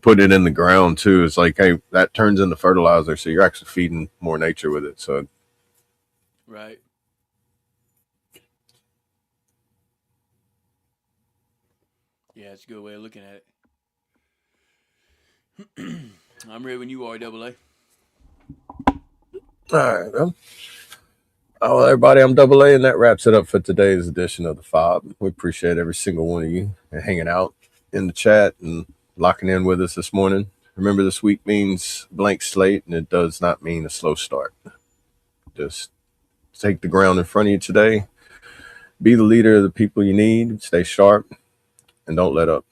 putting it in the ground too. It's like, hey, that turns into fertilizer, so you're actually feeding more nature with it. So Right. Yeah, it's a good way of looking at it. I'm ready when you are, Double A. all right, well, Oh, well, everybody, I'm Double A, and that wraps it up for today's edition of the F.O.B. We appreciate every single one of you and hanging out in the chat and locking in with us this morning. Remember, this week means blank slate, and it does not mean a slow start. Just take the ground in front of you today. Be the leader of the people you need. Stay sharp, and don't let up.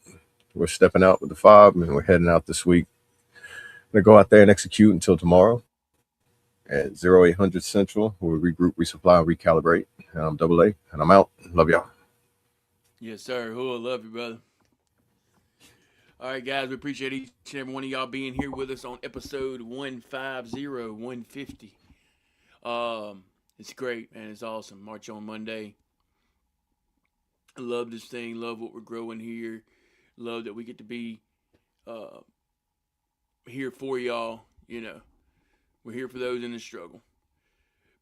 We're stepping out with the F.O.B, and we're heading out this week. We're going to go out there and execute until tomorrow at 0800 Central. We'll regroup, resupply, recalibrate. And I'm Double A, and I'm out. Love y'all. Yes, sir. Who love you, brother. All right, guys, we appreciate each and every one of y'all being here with us on episode 150, 150. It's great, man. It's awesome. March on Monday. I love this thing. Love what we're growing here. Love that we get to be here for y'all. You know, we're here for those in the struggle.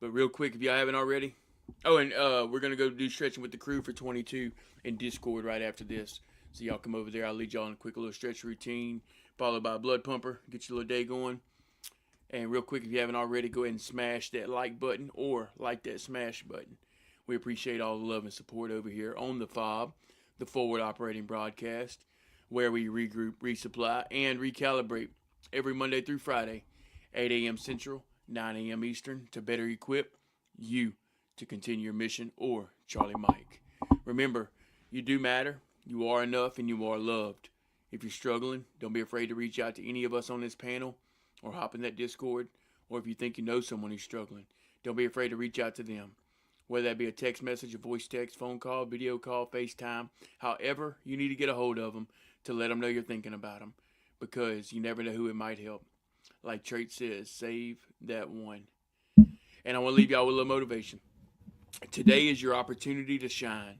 But real quick, if y'all haven't already. Oh, and we're going to go do stretching with the crew for 22 in Discord right after this. So y'all come over there. I'll lead y'all in a quick little stretch routine, followed by a blood pumper. Get your little day going. And real quick, if you haven't already, go ahead and smash that like button or like that smash button. We appreciate all the love and support over here on the F.O.B, the Forward Operating Broadcast, where we regroup, resupply, and recalibrate every Monday through Friday, 8 a.m. Central, 9 a.m. Eastern, to better equip you to continue your mission, or Charlie Mike. Remember, you do matter, you are enough, and you are loved. If you're struggling, don't be afraid to reach out to any of us on this panel, or hop in that Discord, or if you think you know someone who's struggling, don't be afraid to reach out to them. Whether that be a text message, a voice text, phone call, video call, FaceTime, however you need to get a hold of them to let them know you're thinking about them, because you never know who it might help. Like Trait says, save that one. And I want to leave y'all with a little motivation. Today is your opportunity to shine.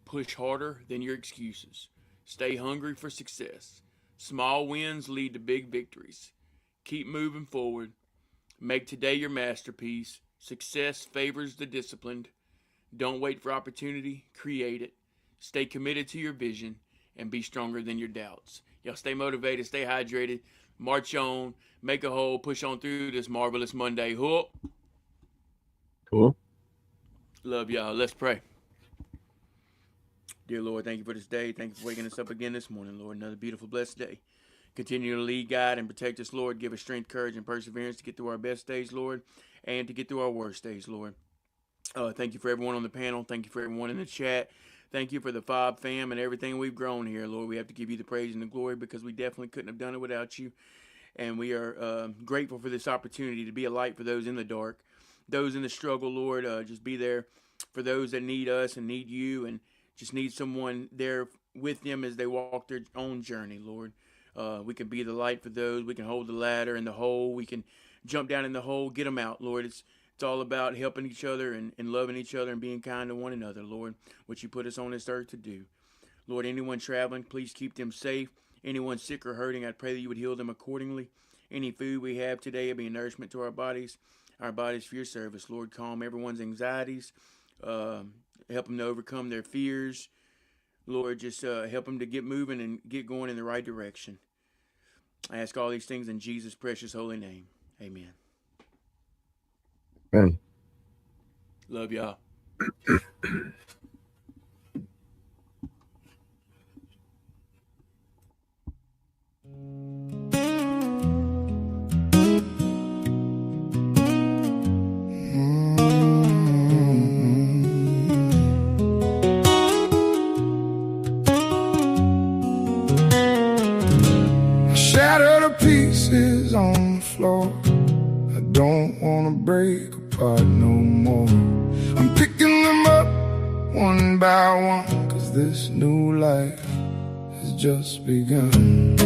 Push harder than your excuses. Stay hungry for success. Small wins lead to big victories. Keep moving forward. Make today your masterpiece. Success favors the disciplined. Don't wait for opportunity. Create it. Stay committed to your vision and be stronger than your doubts. Y'all stay motivated. Stay hydrated. March on. Make a hole. Push on through this marvelous Monday. Hook. Cool. Love y'all. Let's pray. Dear Lord, thank you for this day. Thank you for waking us up again this morning, Lord. Another beautiful, blessed day. Continue to lead, guide, and protect us, Lord. Give us strength, courage, and perseverance to get through our best days, Lord, and to get through our worst days, Lord. Thank you for everyone on the panel. Thank you for everyone in the chat. Thank you for the F.O.B fam and everything we've grown here, Lord. We have to give you the praise and the glory because we definitely couldn't have done it without you. And we are grateful for this opportunity to be a light for those in the dark, those in the struggle, Lord. Just be there for those that need us and need you and just need someone there with them as they walk their own journey, Lord. We can be the light for those. We can hold the ladder in the hole. We can jump down in the hole, get them out, Lord. It's all about helping each other and loving each other and being kind to one another, Lord, which you put us on this earth to do. Lord, anyone traveling, please keep them safe. Anyone sick or hurting, I pray that you would heal them accordingly. Any food we have today will be a nourishment to our bodies for your service. Lord, calm everyone's anxieties. Help them to overcome their fears. Lord, just help them to get moving and get going in the right direction. I ask all these things in Jesus' precious holy name. Amen. Amen. Love y'all. Shattered to pieces on the floor. I don't wanna break apart no more. I'm picking them up one by one, 'cause this new life has just begun.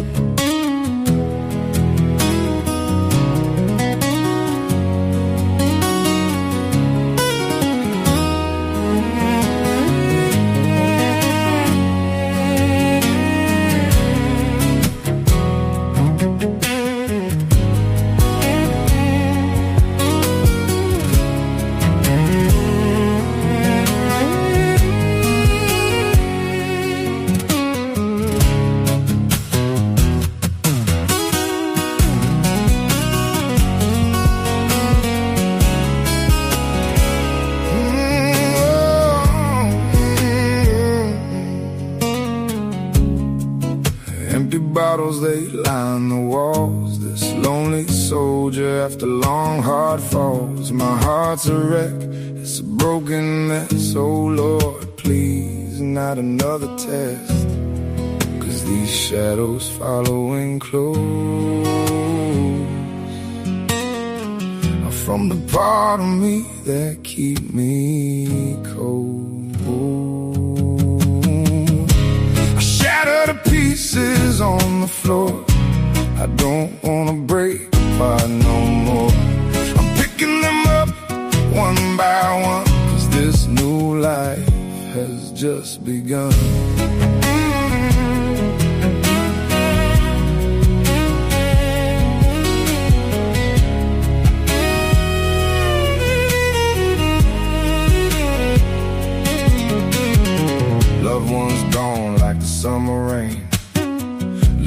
bottles, they line the walls. This lonely soldier after long hard falls. My heart's a wreck, it's a broken mess. Oh Lord, please, not another test. 'Cause these shadows following close are from the part of me that keep me cold. Shattered to pieces on the floor. I don't wanna break apart no more. I'm picking them up one by one, 'cause this new life has just begun. Loved ones gone like the summer rain,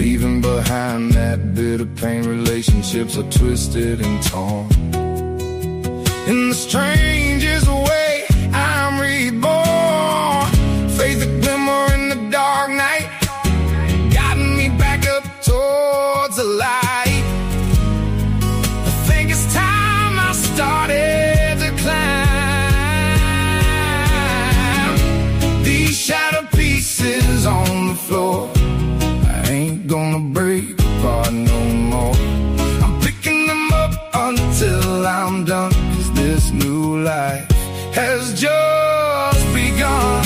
leaving behind that bitter pain. Relationships are twisted and torn. In the strangest way, I'm reborn. Faith a glimmer in the dark night, guiding me back up towards the light. I think it's time I started to climb. These shattered pieces on the floor, I ain't gonna break apart no more. I'm picking them up until I'm done, 'cause this new life has just begun.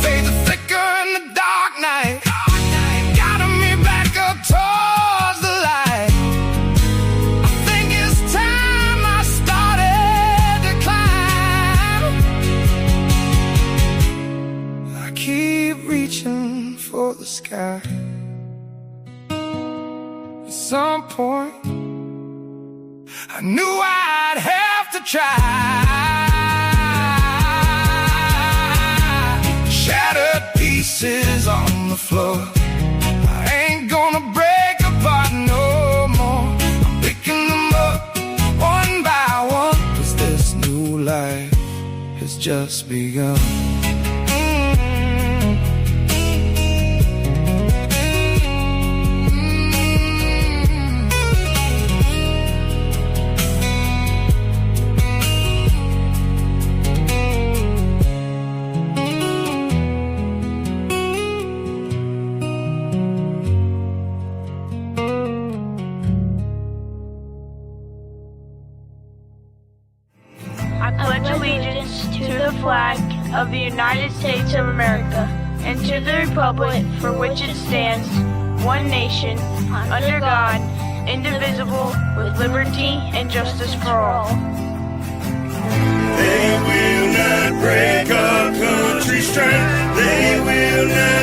Faith a flicker in the dark night, guiding me back up towards the light. I think it's time I started to climb. I keep reaching for the sky. At some point, I knew I'd have to try. Shattered pieces on the floor, I ain't gonna break apart no more. I'm picking them up one by one, 'cause this new life has just begun. I pledge allegiance to the flag of the United States of America and to the republic for which it stands, one nation, under God, indivisible, with liberty and justice for all. They will not break our country's strength. They will not